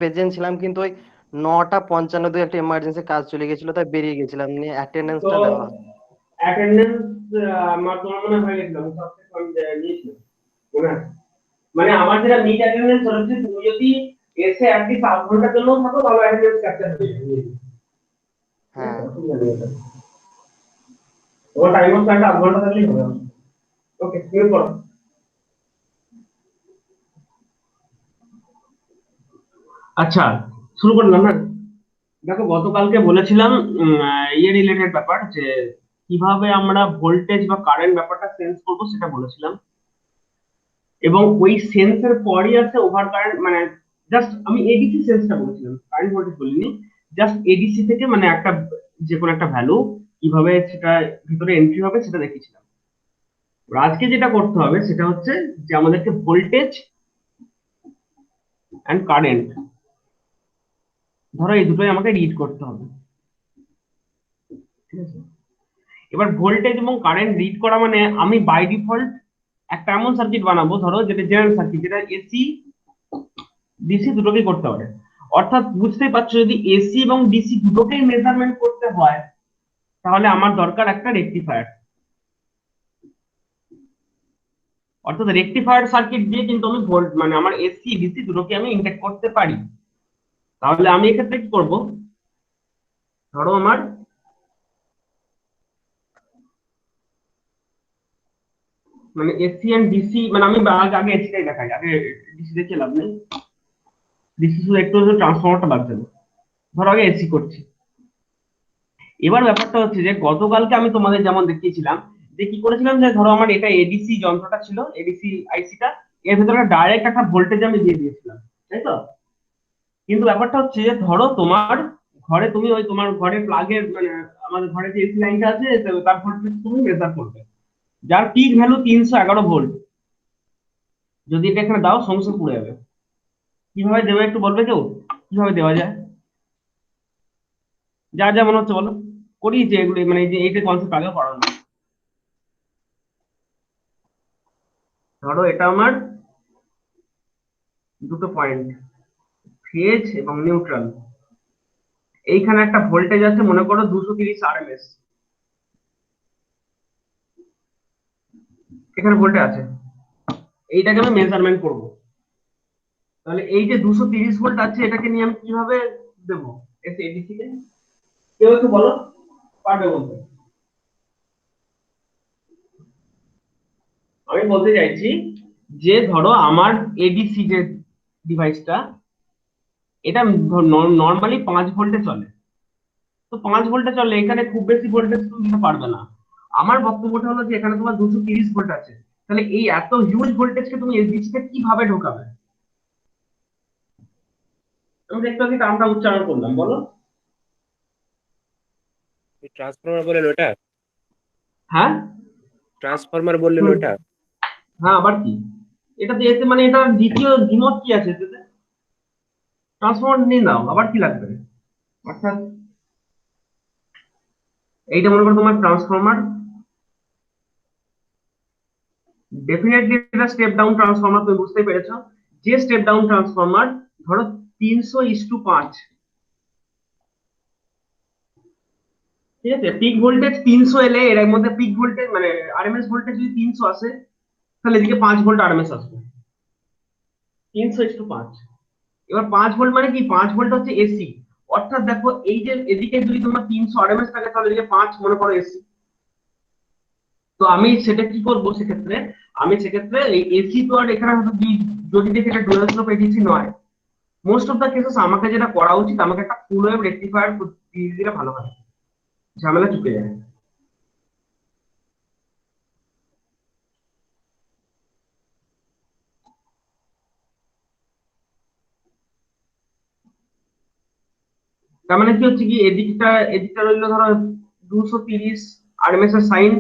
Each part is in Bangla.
প্রেজেন্ট ছিলাম, কিন্তু ওই 9:55 একটা এমার্জেন্সি কাজ চলে গেছিল, তাই বেরিয়ে গেছিলাম, নিয়ে তো অ্যাটেন্ডেন্সটা দেওয়া হয়। অ্যাটেন্ডেন্স আমার তোমার মনে হয়ে গেছিল, আমি সবচেয়ে কম নিয়েছিলাম মনে আছে। মানে আমার যেটা মিড অ্যাটেন্ডেন্স হচ্ছে, তুমি যদি এসে অ্যাটলিস্ট 8 ঘন্টার জন্য থাকো তাহলে অ্যাটেন্ডেন্স ক্যাপচার হয়ে যাবে। ঠিক আছে, হ্যাঁ। অসুবিধা নেই এটা। তোমার টাইম অফ ফ্লাইট 8 ঘন্টা থাকলেই হবে। ওকে, তুমি করো। আচ্ছা, শুরু করলাম না। দেখো, গতকালকে বলেছিলাম ইয়ে রিলেটেড ব্যাপার, যে কিভাবে আমরা ভোল্টেজ বা কারেন্ট ব্যাপারটা সেন্স করবো সেটা বলেছিলাম। এবং ওই সেন্সের পরই আছে ওভার কারেন্ট, মানে জাস্ট আমি এডিসি সেন্সটা বলেছিলাম, কারেন্ট ভোল্টেজ বলিনি। জাস্ট এডিসি থেকে মানে একটা যে কোনো একটা ভ্যালু কিভাবে সেটা ভিতরে এন্ট্রি হবে সেটা দেখিয়েছিলাম। এবার আজকে যেটা করতে হবে সেটা হচ্ছে যে আমাদেরকে ভোল্টেজ অ্যান্ড কারেন্ট, ধরো এই দুটোই আমাকে রিড করতে হবে। ঠিক আছে, এবার ভোল্টেজ এবং কারেন্ট রিড করা মানে আমি বাই ডিফল্ট একটা এমন সার্কিট বানাবো, ধরো যেটা জেনারেল সার্কিট, যেটা এসি ডিসি দুটোকেই করতে পারে। অর্থাৎ বুঝতেই পারছো, যদি এসি এবং ডিসি দুটোকেই মেজারমেন্ট করতে হয় তাহলে আমার দরকার একটা রেকটিফায়ার। অর্থাৎ রেকটিফায়ার সার্কিট দিয়ে কিন্তু আমি ভোল্ট মানে আমার এসি ডিসি দুটোকে আমি ইন্টেগ্রেট করতে পারি। তাহলে আমি এক্ষেত্রে কি করব, ধরো আমার মানে এসি এন্ড ডিসি, মানে আমি আগে আগে এসিটাই দেখাই, আগে ডিসি দেখে লাভ নেই। ডিসি শুধু একটু ট্রান্সফরমারটা বাদ দেবো। ধরো আগে এসি করছি। এবার ব্যাপারটা হচ্ছে যে গতকালকে আমি তোমাদের যেমন দেখিয়েছিলাম, যে কি করেছিলাম, যে ধরো আমার এটা এডিসি যন্ত্রটা ছিল, এডিসি আইসিটা, এর ভেতরে ডাইরেক্ট একটা ভোল্টেজ আমি দিয়ে দিয়েছিলাম, তাই তো? কিন্তু ব্যাপারটা হচ্ছে যে ধরো তোমার ঘরে, তুমি ওই তোমার ঘরে প্লাগের মানে আমাদের ঘরে যে এসি লাইনটা আছে তার ভোল্টেজ তুমি মেজার করবে, যার পিক ভ্যালু 311 ভোল্ট। যদি এটা এখানে দাও সঙ্গে সঙ্গে পুড়ে যাবে। কিভাবে দেবে একটু বলবে কেউ? কিভাবে দেওয়া যায়? যা যা মনে হচ্ছে বলো। করি যে এগুলো, মানে এই যে এইটা কনসেপ্ট আগে পড়ানো। ধরো এটা আমার দুটো পয়েন্ট, ফেজ এবং নিউট্রাল। এইখানে একটা ভোল্টেজ আছে, মনে করো 230 আরএমএস, এখানে ভোল্টেজ আছে। এইটাকে আমি মেজারমেন্ট করব। তাহলে এই যে 230 ভোল্ট আছে, এটাকে নিয়ে আমি কিভাবে দেবো এডিসি কে? কেউ একটু বলো, পারবে বলতে? আমি বলতে চাইছি যে ধরো আমার এডিসি যে ডিভাইসটা, এটা নর্মালি 5 ভোল্টে চলে। তো 5 ভোল্টে চলে, এখানে খুব বেশি ভোল্টেজ তুমি দিতে পারবে না। আমার বক্তব্যটা হলো যে এখানে তোমার 230 ভোল্ট আছে, তাহলে এই এত হিউজ ভোল্টেজকে তুমি এসডিসি তে কিভাবে ঢোকাবে? আমি একটু আগে নামটা উচ্চারণ করলাম, বলো। ট্রান্সফরমার বলেন ওটা? হ্যাঁ। ট্রান্সফরমার বললেন হুম। ওটা? হ্যাঁ, আবার কি? এটাতে এতে মানে এটা দ্বিতীয় দ্বিমত কি আছে এটাতে? ট্রান্সফরমার নিয়ে নাও, আবার কি লাগবে? অর্থাৎ এইটা মনে করো তোমার ট্রান্সফরমার, ডেফিনেটলি এটা স্টেপ ডাউন ট্রান্সফরমার, তুমি বুঝতে পেরেছো। যে স্টেপ ডাউন ট্রান্সফরমার, ধরো 300:5, ঠিক আছে, পিক ভোল্টেজ 300 এলে এর মধ্যে পিক ভোল্টেজ মানে আরএমএস ভোল্টেজ যদি 300 আসে, তাহলে এদিকে 5 ভোল্ট আরএমএস আসবে। 300:5। এবার 5 ভোল্ট মানে কি? 5 ভোল্ট হচ্ছে এসি। অর্থাৎ দেখো, এই যে এদিকে যদি তোমার 300 আরএমএস থাকে, তাহলে এদিকে 5 মনে করো এসি। তো আমি সেটা কি করবো সেক্ষেত্রে? আমি সেক্ষেত্রে এই এসি তো আর এখানে হয়তো যদি দেখি এটা ডুয়াল স্লোপ এডিসি নয়, মোস্ট অফ দা কেসেস আমাকে যেটা করা উচিত, আমাকে একটা ফুল ওয়েভ রেকটিফায়ার দিয়ে দিলে ভালো হয়, ঝামেলা চুকে যায়। তার মানে কি হচ্ছে কি, এদিকটা রইলো ধরো 230 আরএমএস এর সাইন,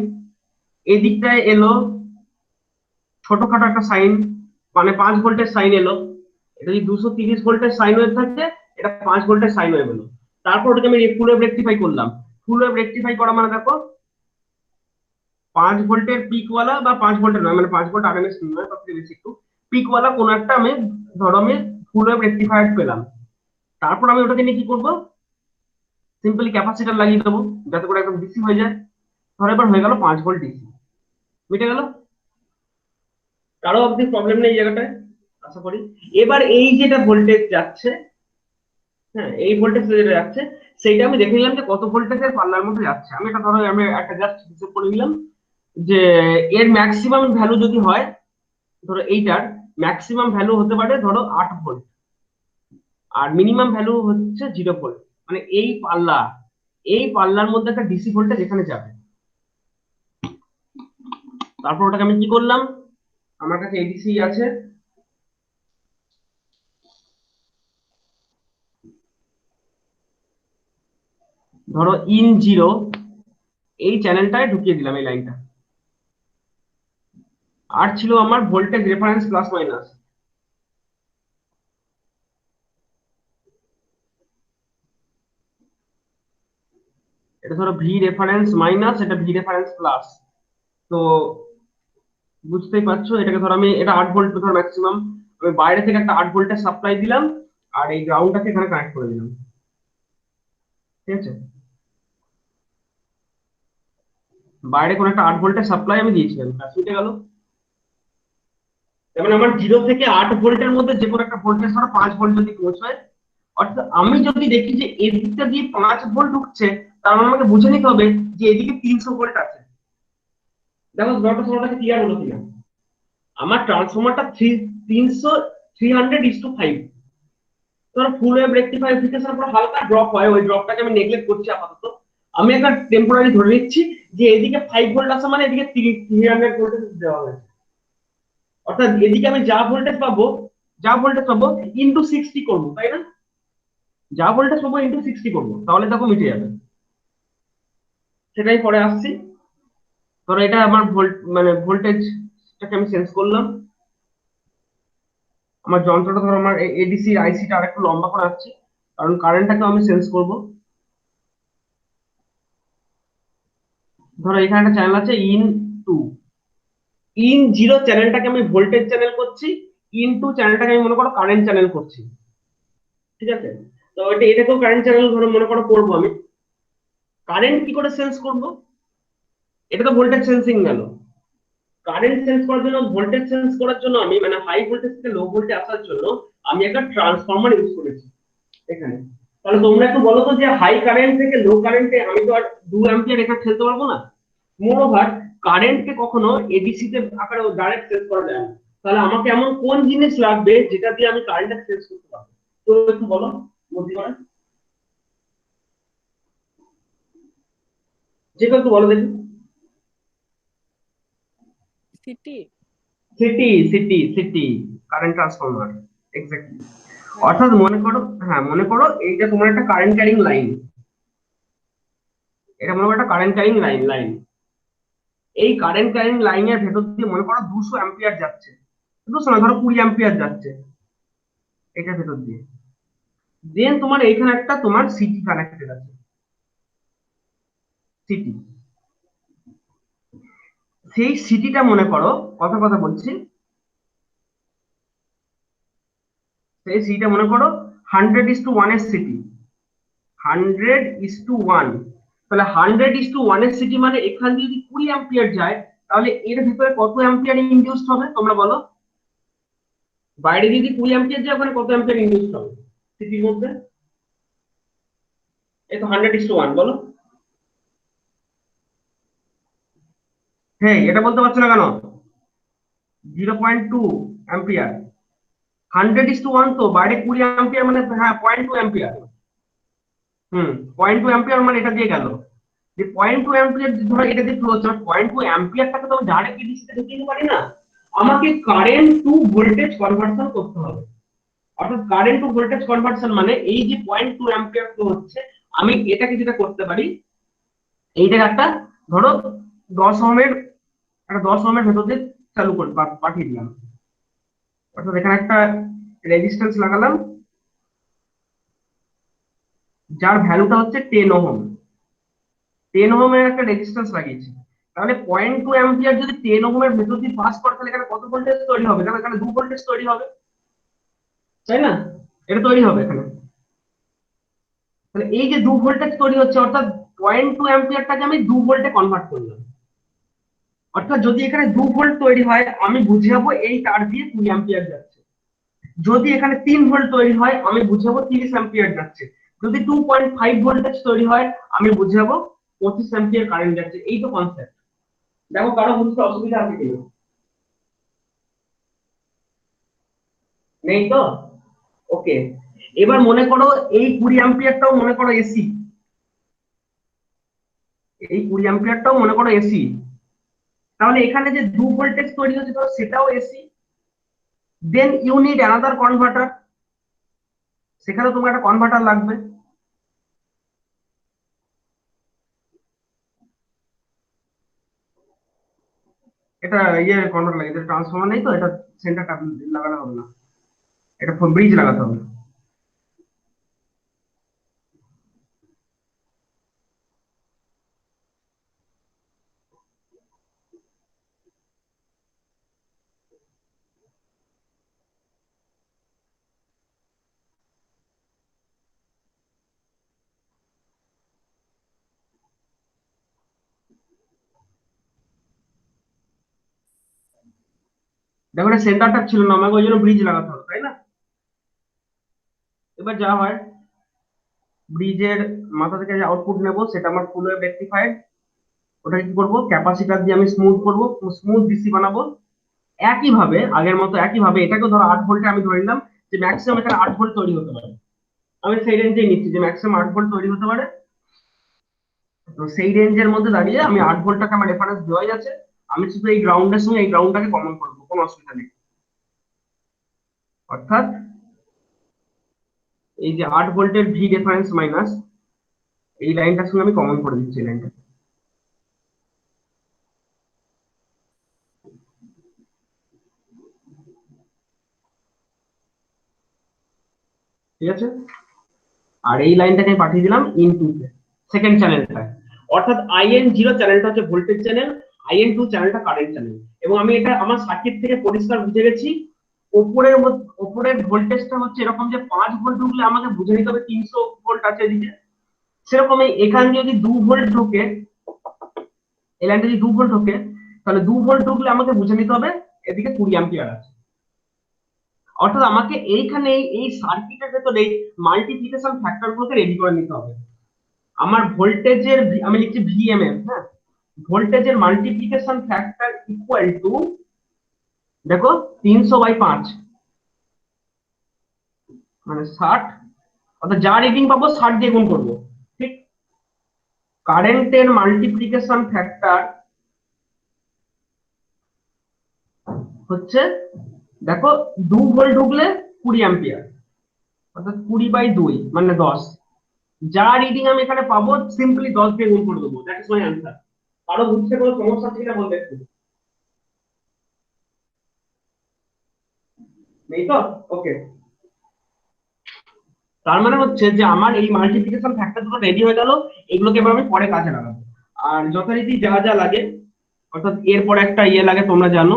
এদিকটায় এলো ছোটখাটো একটা সাইন, মানে 5 ভোল্টের সাইন এলো। এটা যদি 230 ভোল্টের সাইন ওয়েভ থাকে, এটা 5 ভোল্টের সাইন ওয়েভ এলো। তারপর ওটাকে আমি ফুল ওয়েভ রেকটিফাই করলাম। ফুল ওয়েভ রেকটিফাই করা মানে দেখো, 5 ভোল্টের পিকওয়ালা বা 5 ভোল্টের নয়, মানে 5 ভোল্ট আরএমএস নয়, তার থেকে বেশি একটু পিকওয়ালা কোন একটা আমি, ধরো আমি ফুল ওয়েভ রেকটিফায়ার পেলাম। তারপর আমি ওটাকে নিয়ে কি করব, সিম্পলি ক্যাপাসিটর লাগিয়ে দেবো যাতে করে একদম ডিসি হয়ে যায়। ধরো এবার হয়ে গেল 5 ভোল্ট ডিসি, মিটে গেল। কারো অবধি প্রবলেম নেই এই জায়গাটায় আশা করি। এবার এই যেটা ভোল্টেজ যাচ্ছে, হ্যাঁ এই ভোল্টেজ যেটা যাচ্ছে সেইটা আমি দেখে নিলাম যে কত ভোল্টেজের পাল্লার মধ্যে যাচ্ছে। আমি এটা ধরো আমি একটা জাস্ট হিসেব করে নিলাম যে এর ম্যাক্সিমাম ভ্যালু যদি হয়, ধরো এইটার ম্যাক্সিমাম ভ্যালু হতে পারে ধরো 8 ভোল্ট, আর মিনিমাম ভ্যালু হচ্ছে 0 ভোল্ট। মানে এই পাল্লার মধ্যে একটা ডিসি ভোল্টেজ এখানে যাবে। তারপর ওটাকে আমি কি করলাম, আমার কাছে এডিসি আছে, ধরো ইন 0 এই চ্যানেলটায় ঢুকিয়ে দিলাম এই লাইনটা। আর ছিল আমার ভোল্টেজ রেফারেন্স প্লাস মাইনাস, এটা ধরো ভি রেফারেন্স মাইনাস, এটা ভি রেফারেন্স প্লাস। তো বুঝতেই পারছো এটাকে ধরো আমি, এটা 8 ভোল্ট ধরো ম্যাক্সিমাম, আমি বাইরে থেকে একটা 8 ভোল্টের সাপ্লাই দিলাম আর এই গ্রাউন্ডটাকে এখানে কানেক্ট করে দিলাম, ঠিক আছে। বাইরে কোনো একটা 8 ভোল্টের সাপ্লাই আমি দিয়েছিলাম, ব্যাস মিটে গেল। যেমন আমার 0 থেকে 8 ভোল্টের মধ্যে যে কোনো একটা ভোল্টেজ ধরো 5 ভোল্ট যদি পৌঁছায়, অর্থাৎ আমি যদি দেখি যে এদিকটা দিয়ে 5 ভোল্ট ঢুকছে, তার মানে আমাকে বুঝে নিতে হবে যে এদিকে 300 ভোল্ট আছে। দেখো ব্যাপারটা ক্লিয়ার হলো কিনা। আমার ট্রান্সফরমারটা 300/5, ধরো ফুল ওয়েভ রেকটিফায়ার পর হালকা ড্রপ হয়, ওই ড্রপটাকে আমি নেগলেক্ট করছি আপাতত। আমি একটা টেম্পোরারি ধরে নিচ্ছি যে এদিকে 5 ভোল্ট আছে, মানে এদিকে 300 ভোল্টেজ দেওয়া হয়েছে। অর্থাৎ এদিকে আমি যা ভোল্টেজ পাবো ইনটু 60 করবো, তাই না? যা ভোল্টেজ পাবো ইনটু 60 করবো, তাহলে দেখো মিটে যাবে। সেটাই পরে আসছি। ধরো এটা আমার মানে ভোল্টেজটাকে আমি সেন্স করলাম। আমার যন্ত্রটা ধরো আমার এডিসি আইসিটা আর একটু লম্বা করে আসছে, কারণ কারেন্টটাকে আমি সেন্স করব। ধরো এখানে একটা চ্যানেল আছে ইন 0 চ্যানেলটাকে আমি ভোল্টেজ চ্যানেল করছি, ইন 2 চ্যানেলটাকে আমি মনে করো কারেন্ট চ্যানেল করছি, ঠিক আছে। তো এটাকেও কারেন্ট চ্যানেল ধরো মনে করো করবো আমি। কারেন্ট কি করে সেন্স করব, এটা তো ভোল্টেজ সেন্সিং গেল। কারেন্ট সেন্স করার জন্য, ভোল্টেজ সেন্স করার জন্য আমি মানে হাই ভোল্টেজ থেকে লো ভোল্টে আসার জন্য আমি একটা ট্রান্সফরমার ইউজ করেছি এখানে। তাহলে তোমরা একটু বলো তো যে হাই কারেন্ট থেকে লো কারেন্টে আমি তো আর 2 অ্যাম্পিয়ার এখানে ঠেলতে পারবো না। মোরওভার কারেন্টকে কখনো এডিসি তে আকারে ডাইরেক্ট সেন্স করা যায় না। তাহলে আমাকে এমন কোন জিনিস লাগবে যেটা দিয়ে আমি কারেন্টটা সেন্স করতে পারবো, তো একটু বলো বুদ্ধি করে, যে কেউ একটু বলো দেখি। City. City current transformer, exactly. অর্থাৎ মনে করো এইটা তোমার একটা কারেন্ট ক্যারিং লাইন, এটা মনে করো একটা কারেন্ট ক্যারিং লাইন। এই কারেন্ট ক্যারিং লাইনের ভেতর দিয়ে মনে করো 200 অ্যাম্পিয়ার যাচ্ছে, 200 না ধরো 20 অ্যাম্পিয়ার যাচ্ছে এটার ভেতর দিয়ে। দেন তোমার এইখানে একটা তোমার সিটি কানেক্টেড আছে, সিটি। সেই সিটিটা মনে করো, কথা বলছি, সেই সিটিটা মনে করো 100:1 এর সিটি, 100:1। তাহলে 100:1 এর সিটি মানে এখান দিয়ে যদি 20 অ্যাম্পিয়ার যায়, তাহলে এর ভিতরে কত অ্যাম্পিয়ার ইনডিউসড হবে তোমরা বলো। বাইরে যদি 20 অ্যাম্পিয়ার যায়, ওখানে কত অ্যাম্পিয়ার ইনডিউসড হবে সিটির মধ্যে? এই তো 100:1, বলো। হ্যাঁ, এটা বলতে পারছো না কেন? 0.2 অ্যাম্পিয়ার। 100:1 তো বাইরে 20 অ্যাম্পিয়ার মানে হ্যাঁ 0.2 অ্যাম্পিয়ার। 0.2 অ্যাম্পিয়ার মানে এটা দিয়ে গেল যে 0.2 অ্যাম্পিয়ার ধরো এটা দিয়ে ফ্লো হচ্ছে। 0.2 অ্যাম্পিয়ারটাকে তো আমি ডাইরেক্ট এডিসিতে ঢুকিয়ে দিতে পারি না, আমাকে কারেন্ট টু ভোল্টেজ কনভার্সন করতে হবে। অর্থাৎ কারেন্ট টু ভোল্টেজ কনভার্সন মানে এই যে 0.2 অ্যাম্পিয়ার ফ্লো হচ্ছে, আমি এটাকে যেটা করতে পারি, এইটাকে একটা ধরো 10 ওহমের, একটা 10 ওহমের ভেতর দিয়ে চালু করে পাঠিয়ে দিলাম। অর্থাৎ এখানে একটা রেজিস্ট্যান্স লাগালাম যার ভ্যালুটা হচ্ছে 10 ওহম। 10 ওহমের একটা রেজিস্ট্যান্স লাগিয়েছি। তাহলে 0.2 অ্যাম্পিয়ার যদি 10 ওহমের ভেতর দিয়ে পাস করে, তাহলে এখানে কত ভোল্টেজ তৈরি হবে? এখানে 2 ভোল্টেজ তৈরি হবে, তাই না? এটা তৈরি হবে এখানে। তাহলে এই যে 2 ভোল্টেজ তৈরি হচ্ছে, অর্থাৎ 0.2 অ্যাম্পিয়ারটাকে আমি 2 ভোল্টে কনভার্ট করলাম। অর্থাৎ যদি এখানে 2 ভোল্ট তৈরি হয়, আমি বুঝাবো এই তার দিয়ে 20 অ্যাম্পিয়ার যাচ্ছে। যদি এখানে 3 ভোল্ট তৈরি হয়, আমি বুঝাবো 30 অ্যাম্পিয়ার যাচ্ছে। যদি 2.5 ভোল্টেজ তৈরি হয়, আমি বুঝাবো 25 অ্যাম্পিয়ার কারেন্ট যাচ্ছে। এই তো কনসেপ্ট। দেখো কারো বুঝতে অসুবিধা আছে কিনা? নেই তো? ওকে। এবার মনে করো এই 20 অ্যাম্পিয়ারটাও মনে করো এসি, এই 20 অ্যাম্পিয়ারটাও মনে করো এসি। তাহলে এখানে যে 2 ভোল্টেজ তৈরি হচ্ছে, ধরো সেটাও AC. Then you need another converter, সেখানে তোমার একটা কনভার্টার লাগবে। এটা ইয়ে কনভার্টার লাগে, এটা ট্রান্সফরমার নেই তো, এটা সেন্টার লাগানো হবে না, এটা ব্রিজ লাগাতে হবে। দেখো এটা সেন্টারটা ছিল না, আমাকে ওই জন্য ব্রিজ লাগাতে হবে, তাই না? এবার যা হয়, ব্রিজের মাথা থেকে যে আউটপুট নেব সেটা আমার ফুল ওয়েভ রেকটিফায়ার। ওটা কি করবো, ক্যাপাসিটার দিয়ে আমি স্মুথ করবো, স্মুথ ডিসি বানাবো। একইভাবে আগের মতো একইভাবে এটাকে ধরো 8 ভোল্টে আমি ধরে নিলাম যে ম্যাক্সিমাম এখানে 8 ভোল্ট তৈরি হতে পারে। আমি সেই রেঞ্জেই নিচ্ছি যে ম্যাক্সিমাম 8 ভোল্ট তৈরি হতে পারে। তো সেই রেঞ্জের মধ্যে দাঁড়িয়ে আমি 8 ভোল্টটাকে আমার রেফারেন্স দেওয়াই আছে। আমি শুধু এই গ্রাউন্ডের সঙ্গে এই গ্রাউন্ডটাকে কমন করবো, কোনো অসুবিধা নেই। অর্থাৎ এই যে 8 ভোল্টের ভি রেফারেন্স মাইনাস এই লাইনটার সঙ্গে আমি কমন করে দিচ্ছি, এই লাইনটা। ঠিক আছে? আর এই লাইনটাকে আমি পাঠিয়ে দিলাম ইনটু সেকেন্ড চ্যানেলটা। অর্থাৎ IN0 চ্যানেলটা হচ্ছে ভোল্টেজ চ্যানেল, IN2 চ্যানেলটা কারেন্ট চ্যানেল। এবং আমি এটা আমার সার্কিট থেকে পরিষ্কার বুঝে গেছি। ওপরের ভোল্টেজটা হচ্ছে এরকম যে 5 ভোল্ট ঢুকলে আমাকে বুঝে নিতে হবে 300 ভোল্ট আছে এদিকে। সেরকমই এখানে যদি 2 ভোল্ট ঢুকে, এই লাইনটা যদি 2 ভোল্ট ঢোকে, তাহলে 2 ভোল্ট ঢুকলে আমাকে বুঝে নিতে হবে এদিকে 20 অ্যাম্পিয়ার আছে। অর্থাৎ আমাকে এইখানে এই সার্কিটের ভেতরে মাল্টিপ্লিকেশন ফ্যাক্টর গুলোকে রেডি করে নিতে হবে। আমার ভোল্টেজের আমি লিখছি ভিএমএফ, হ্যাঁ, ভোল্টেজের মাল্টিপ্লিকেশন ফ্যাক্টর ইকুয়াল টু, দেখো 300/5 মানে 60, অর্থাৎ যা রিডিং পাবো 60 দিয়ে গুণ করবো। ঠিক, কারেন্টের মাল্টিপ্লিকেশন ফ্যাক্টর হচ্ছে, দেখো 2 ভোল্ট ঢুকলে 20 অ্যাম্পিয়ার, অর্থাৎ 20/2 মানে 10। যা রিডিং আমি এখানে পাবো সিম্পলি 10 দিয়ে গুণ করে দেবো, দ্যাট ইজ মাই অ্যান্সার। কারো বুঝতে কোনো সমস্যা আছে কিনা বলবে একটু? নেই তো? ওকে। তার মানে হচ্ছে যে আমার এই মাল্টিপ্লিকেশন ফ্যাক্টর দুটো রেডি হয়ে গেল। এগুলোকে এবার আমি পরে কাজে লাগাবো। আর যথারীতি যা যা লাগে, অর্থাৎ এরপর একটা ইয়ে লাগে তোমরা জানো,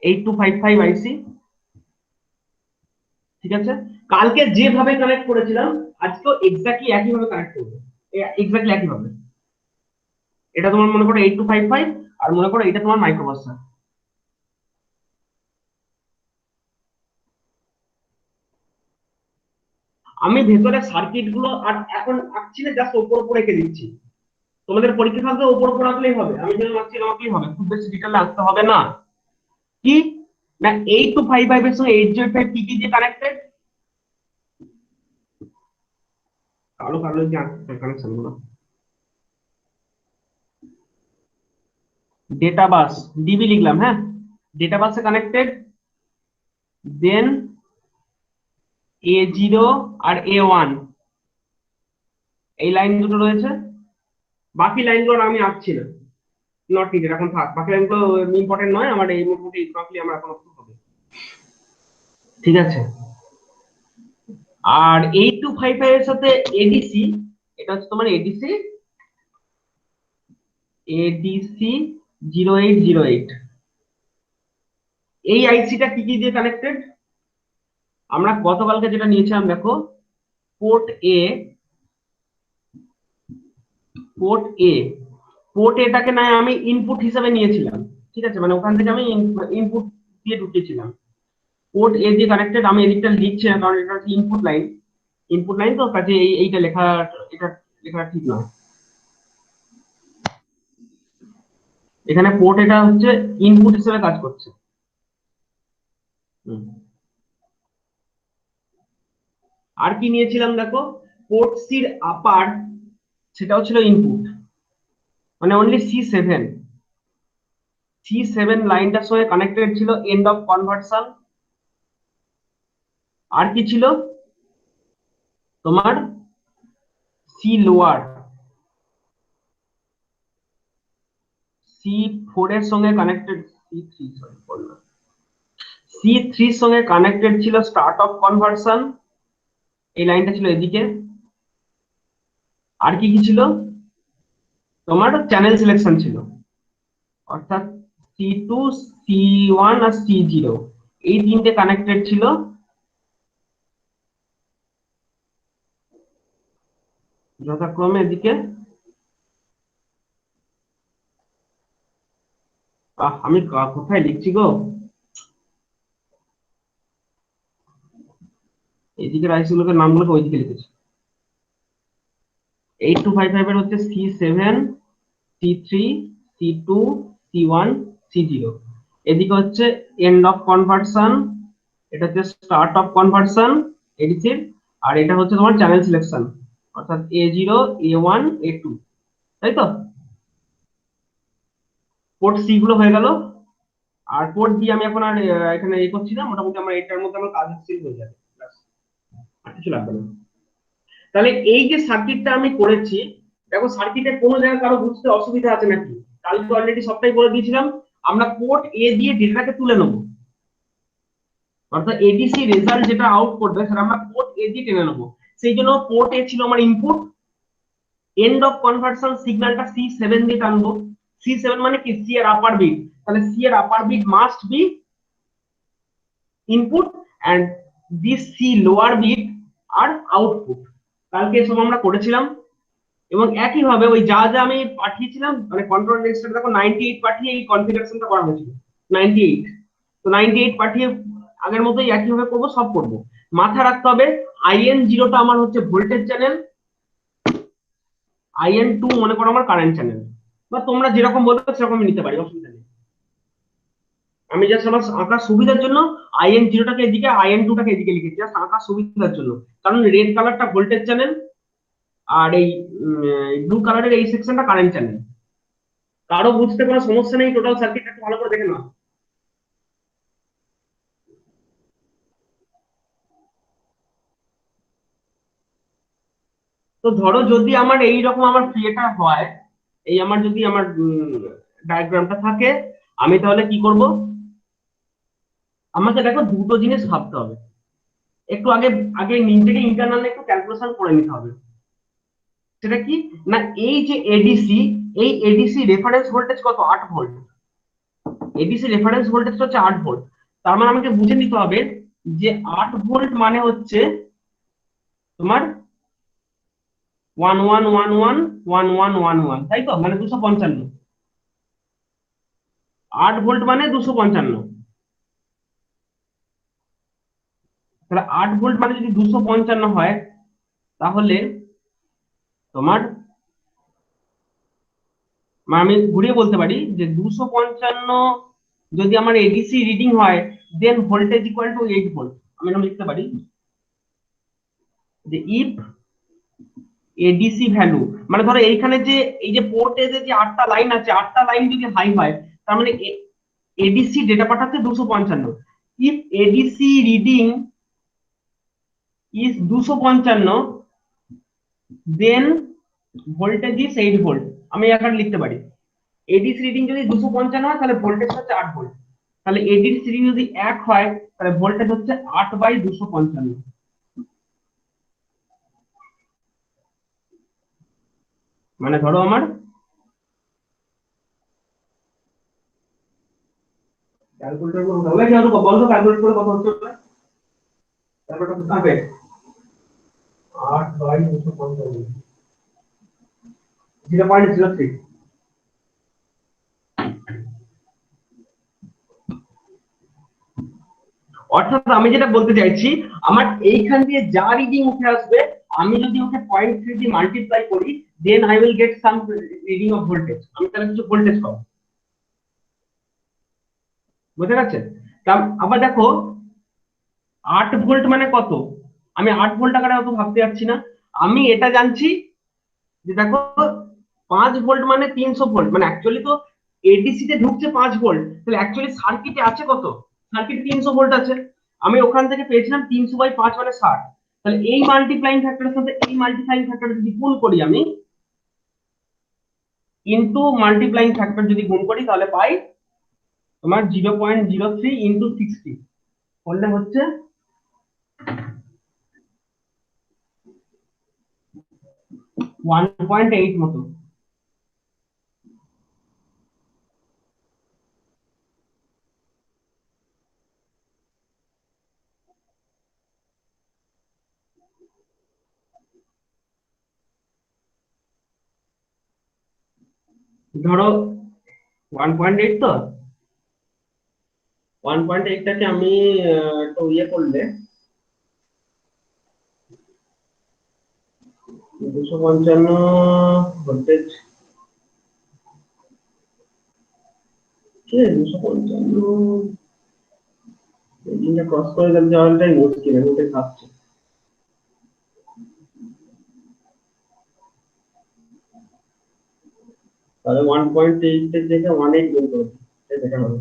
8255 আইসি। ঠিক আছে? কালকে যেভাবে কানেক্ট করেছিলাম আজকেও এক্স্যাক্টলি একই ভাবে কানেক্ট করবো, এক্স্যাক্টলি একই ভাবে। এটা তোমার মনে করো 8255, আর মনে করো এটা তোমার মাইক্রোবাসার। আমি ভেতরে সার্কিট গুলো আর এখন আঁকছি না, জাস্ট ওপর উপর রেখে দিচ্ছি। তোমাদের পরীক্ষা থাকলে ওপর উপর আঁকলেই হবে, আমি যেন আঁকছি আঁকলেই হবে, খুব বেশি ডিটেলে আঁকতে হবে না। কি না, 8255 এর সঙ্গে 8085 কি কি দিয়ে কানেক্টেড, কালো কালো যে কানেকশন গুলো, ডেটা বাস ডিবি লিখলাম, হ্যাঁ, ডেটা বাসে কানেক্টেড। দেন A0 আর A1 এই লাইন দুটো রয়েছে। বাকি লাইনগুলো আমি আঁকছি না, নট নিডেড, এখন থাক। বাকি লাইনগুলো ইম্পর্টেন্ট নয় আমার, এই মোটামুটি কাঁকলি আমার এখন হবে। ঠিক আছে? আর 8255 এর সাথে এডিসি, এটা হচ্ছে তোমার এডিসি, এডিসি 0808। এই আইসিটা কি কি দিয়ে কানেক্টেড, আমরা গতকালকে যেটা নিয়েছিলাম দেখো, পোর্ট এ, পোর্ট এ, পোর্ট এটাকে না আমি ইনপুট হিসেবে নিয়েছিলাম, ঠিক আছে, মানে ওখান থেকে আমি ইনপুট দিয়ে ঢুকিয়েছিলাম। পোর্ট এ দিয়ে কানেক্টেড, আমি এদিকটা লিখছি না কারণ এটা হচ্ছে ইনপুট লাইন, ইনপুট লাইন তো কাজে এইটা লেখা, এটা লেখা ঠিক নয়। এখানে পোর্ট এটা হচ্ছে ইনপুট হিসেবে কাজ করছে। হুম। আর কি নিয়েছিলাম দেখো, পোর্ট সির আপার, সেটাও ছিল ইনপুট, মানে অনলি C7, C7 লাইনটার সঙ্গে কানেক্টেড ছিল এন্ড অফ কনভার্সন। আর কি ছিল তোমার, সি লোয়ার, C4 এর সঙ্গে কানেক্টেড, C3 সরি বললাম, C3 সঙ্গে কানেক্টেড ছিল স্টার্ট অফ কনভার্সন, এই লাইনটা ছিল এদিকে। আর কি কি ছিল তোমার, চ্যানেল সিলেকশন ছিল, অর্থাৎ C2, C1 আর C0, এই তিনটে কানেক্টেড ছিল যথাক্রমে এদিকে। আমি কোথায় লিখছি গো, এইদিকে রাইস গুলোকে নামগুলোকে ওইদিকে লিখেছি। 8255 এর হচ্ছে C7, C3, C2, C1, C0, এদিকে হচ্ছে এন্ড অফ কনভার্সন, এটা হচ্ছে স্টার্ট অফ কনভার্সন এডিসির, আর এটা হচ্ছে তোমার চ্যানেল সিলেকশন, অর্থাৎ A0, A1, A2, তাই তো। পোর্ট সি গুলো হয়ে গেল, আর পোর্ট ডি আমি এখন আর এখানে করছি না, মোটামুটি আমার এটার মধ্যে আমার কাজ শেষ হয়ে যাবে, ব্যাস, আর কিছু লাগবে না। তাহলে এই যে সার্কিটটা আমি করেছি, দেখো সার্কিটের কোনো জায়গায় কারো বুঝতে অসুবিধা আছে নাকি? কালকে অলরেডি সবটাই বলে দিয়েছিলাম, আমরা পোর্ট এ দিয়ে ডেটাটাকে তুলে নেবো, অর্থাৎ এডিসি রেজাল্ট যেটা আউট করবে সেটা আমরা পোর্ট এ দিয়ে টেনে নেবো। সেই জন্য পোর্ট এ ছিল আমার ইনপুট, এন্ড অফ কনভার্সন সিগন্যালটা C7 দিয়ে টানবো। C7 মানে কি, সি এর আপার বিট, তাহলে সি এর upper bit must be input and this C lower bit আর আউটপুট। কালকে সব আমরা করেছিলাম, এবং একই ভাবে ওই যা যা আমি পাঠিয়েছিলাম, মানে কন্ট্রোল রেজিস্টার দেখো 98 পাঠিয়ে এই কনফিগারেশনটা করা হয়েছিল, 98, তো 98 পাঠিয়ে আগের মতোই একই ভাবে করবো, সব করবো। মাথায় রাখতে হবে IN0টা আমার হচ্ছে ভোল্টেজ চ্যানেল, IN2 মনে করো আমার কারেন্ট চ্যানেল, বা তোমরা যেরকম বলবে সেরকম নিতে পারি, অসুবিধা নেই। আমি জাস্ট আমার আঁকার সুবিধার জন্য IN0টাকে এদিকে, IN2টাকে এদিকে লিখেছি, জাস্ট আঁকার সুবিধার জন্য, কারণ রেড কালারটা ভোল্টেজ চ্যানেল আর এই ব্লু কালারের এই সেকশনটা কারেন্ট চ্যানেল। কারো বুঝতে কোনো সমস্যা নেই, টোটাল সার্কিটটা একটু ভালো করে দেখে নাও। তো ধরো যদি আমার এইরকম আমার প্লেটা হয়, এই আমার যদি আমার ডায়াগ্রামটা থাকে, আমি তাহলে কি করব, আমাকে দেখো দুটো জিনিস ভাবতে হবে, একটু আগে আগে নিজেকে ইন্টারনাল একটু ক্যালকুলেশন করে নিতে হবে। সেটা কি না, এই যে এডিসি, এই এডিসি রেফারেন্স ভোল্টেজ কত, 8 ভোল্ট, এডিসি রেফারেন্স ভোল্টেজ হচ্ছে 8 ভোল্ট। তার মানে আমাকে বুঝে নিতে হবে যে 8 ভোল্ট মানে হচ্ছে তোমার 11111111, তাই তো, মানে 255, 8 ভোল্ট মানে 255, তাহলে 8 ভোল্ট মানে যদি 255 হয়, তাহলে তোমার, মানে আমি ঘুরিয়ে বলতে পারি যে 255 যদি আমার এডিসি রিডিং হয়, দেন ভোল্টেজ ইকুয়াল টু 8 ভোল্ট। আমি এরকম লিখতে পারি যে ইফ এডিসি ভ্যালু, মানে ধরো এইখানে যে এই যে পোর্টে যে 8টা লাইন আছে, 8টা লাইন যদি হাই হয়, তার মানে এডিসি ডেটা পাঠাচ্ছে 255, if ADC reading is 255, then voltage is 8 volt. আমি এখানে লিখতে পারি এডিসি রিডিং যদি 255 হয় তাহলে ভোল্টেজ হচ্ছে 8 ভোল্ট, তাহলে এডিসি রিডিং যদি 1 হয় তাহলে ভোল্টেজ হচ্ছে 8/255। মানে ধরো আমার ক্যালকুলেটর করে বলো, ক্যালকুলেট করে কত হচ্ছে। তারপর কত হবে 8 বাই 255 0.03। অর্থাৎ আমি যেটা বলতে চাইছি আমার এইখান দিয়ে যা রিডিং উঠে আসবে আমি যদি ওকে 0.3 দিয়ে মাল্টিপ্লাই করি then I will get some reading of voltage, আমি তাহলে কিছু ভোল্টেজ পাবো। বুঝতে পারছেন? আবার দেখো 8 ভোল্ট মানে কত, আমি 8 ভোল্ট টাকাটা অত ভাবতে যাচ্ছি না, আমি এটা জানছি যে দেখো 5 ভোল্ট মানে 300 ভোল্ট, মানে অ্যাকচুয়ালি তো এডিসি তে ঢুকছে 5 ভোল্ট, তাহলে অ্যাকচুয়ালি সার্কিটে আছে কত, সার্কিটে 300 ভোল্ট আছে, আমি ওখান থেকে পেয়েছিলাম 300 বাই 5 মানে 60। তাহলে এই মাল্টিপ্লাইং ফ্যাক্টরের সাথে এই মাল্টিপ্লাইং ফ্যাক্টর যদি গুণ করি আমি, ইনটু মাল্টিপ্লাইং ফ্যাক্টর যদি গুণ করি তাহলে পাই তোমার 0.03 ইনটু 60 করলে হচ্ছে 1.8 মতো। ধরো 1.8 তো 1.8 টাকে আমি একটু ইয়ে করলে 255 ভোল্টেজ, কি 255 এইটা ক্রস করে যাওয়াটাই মুশকিল, আমি ওটাই ভাবছি। তাহলে 1.8 এর জায়গায় 18 গুণ করব, এটা হবে।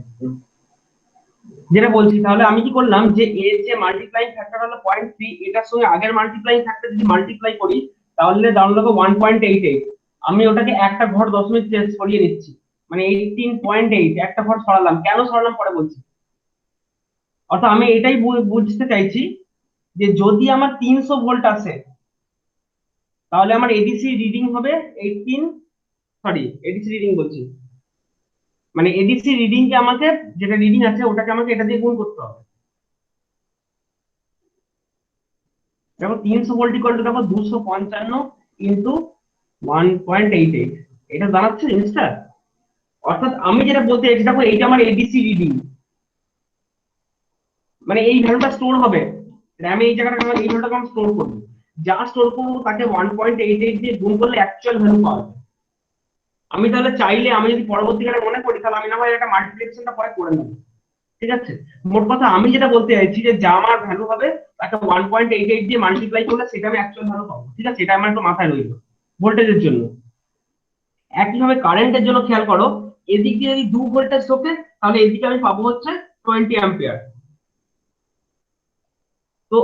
যেটা বলছি তাহলে আমি কি করলাম যে এর যে মাল্টিপ্লাইং ফ্যাক্টর হলো 0.3, এটার সঙ্গে আগের মাল্টিপ্লাইং ফ্যাক্টর যদি মাল্টিপ্লাই করি তাহলে দাঁড়ালো 1.88, আমি ওটাকে একটা ঘর দশমিক চেঞ্জ সরিয়ে নিচ্ছি, মানে 18.8 একটা ঘর সরালাম, কেন সরালাম পরে বলছি। অর্থাৎ আমি এটাই বুঝতে চাইছি যে যদি আমার 300 ভোল্ট আসে তাহলে আমার এডিসি রিডিং হবে এডিসি রিডিং বলছি, মানে এডিসি রিডিং কে আমাকে যেটা রিডিং আছে ওটাকে আমাকে এটা দিয়ে গুণ করতে হবে। দেখো 300 ভোল্ট ইকুয়াল টু দেখো 255 ইনটু 1.88, এটা জানাচ্ছে জিনিসটা। অর্থাৎ আমি যেটা বলতে চাইছি দেখো এইটা আমার এডিসি রিডিং, মানে এই ভ্যালুটা স্টোর হবে র‍্যামে, এই জায়গাটা আমার এই ভ্যালুটাকে আমি স্টোর করব, যা স্টোর করব তাকে 1.88 দিয়ে গুণ করলে অ্যাকচুয়াল ভ্যালু পাওয়া যাবে। আমি তাহলে চাইলে আমি যদি পরবর্তীকালে মনে করি তাহলে আমি না হয় একটা মাল্টিপ্লিকেশনটা পরে করে নেব, ঠিক আছে। মোট কথা আমি যেটা বলতে চাইছি যে যা আমার ভ্যালু হবে তাকে 1.88 দিয়ে মাল্টিপ্লাই করলে সেটা আমি অ্যাকচুয়াল ভ্যালু পাবো, ঠিক আছে। এটা আমার একটু মাথায় রইল ভোল্টেজের জন্য। একইভাবে কারেন্টের জন্য খেয়াল করো, এদিক দিয়ে যদি 2 ভোল্টেজ ঢোকে তাহলে এদিকে আমি পাবো হচ্ছে 20 অ্যাম্পিয়ার। তো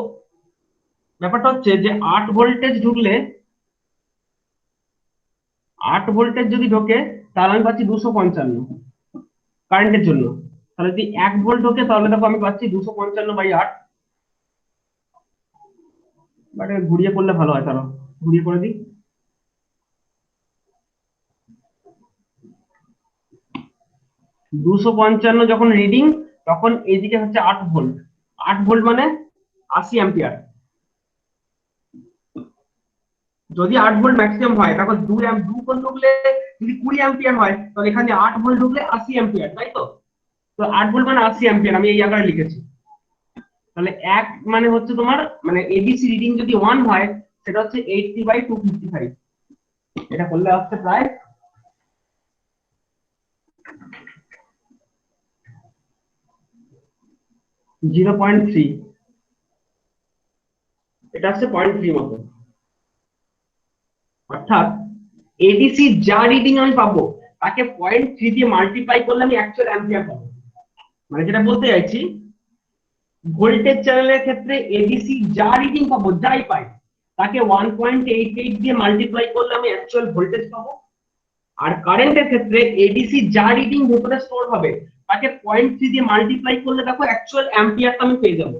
ব্যাপারটা হচ্ছে যে 8 ভোল্টেজ ঢুকলে 8 ভোল্টেজ যদি ঢোকে তাহলে আমি পাচ্ছি 255 কারেন্টের জন্য। তাহলে যদি 1 ভোল্ট ঢোকে তাহলে দেখো আমি পাচ্ছি 255/8, মানে ঘুরিয়ে করলে ভালো হয়, তাহলে ঘুরিয়ে করে দিই। 255 যখন রিডিং তখন এইদিকে হচ্ছে 8 ভোল্ট, 8 ভোল্ট মানে 80 অ্যাম্পিয়ার। যদি 8 ভোল্ট ম্যাক্সিমাম হয় তখন 2 ভোল্ট ঢুকলে যদি 20 অ্যাম্পিয়ার হয় তাহলে এখানে 8 ভোল্ট ঢুকলে 80 অ্যাম্পিয়ার, তাই তো। তো 8 ভোল্ট মানে 80 অ্যাম্পিয়ার আমি এই জায়গায় লিখেছি। তাহলে এক মানে হচ্ছে তোমার মানে এডিসি রিডিং যদি 1 হয় সেটা হচ্ছে 80/255, এটা করলে আসছে প্রায় 0.3, এটা হচ্ছে 0.3 মতো। অর্থাৎ এডিসি যা রিডিং আমি পাবো তাকে 0.3 দিয়ে মাল্টিপ্লাই করলে আমি অ্যাকচুয়াল অ্যাম্পিয়ার পাবো। মানে যেটা বলতে চাইছি ভোল্টেজ চ্যানেলের ক্ষেত্রে এডিসি যা রিডিং পাবো যাই পাই তাকে 1.88 দিয়ে মাল্টিপ্লাই করলে আমি অ্যাকচুয়াল ভোল্টেজ পাবো। আর কারেন্টের ক্ষেত্রে এডিসি যা রিডিং ভেতরে স্টোর হবে তাকে 0.3 দিয়ে মাল্টিপ্লাই করলে দেখো অ্যাকচুয়াল অ্যাম্পিয়ারটা আমি পেয়ে যাবো,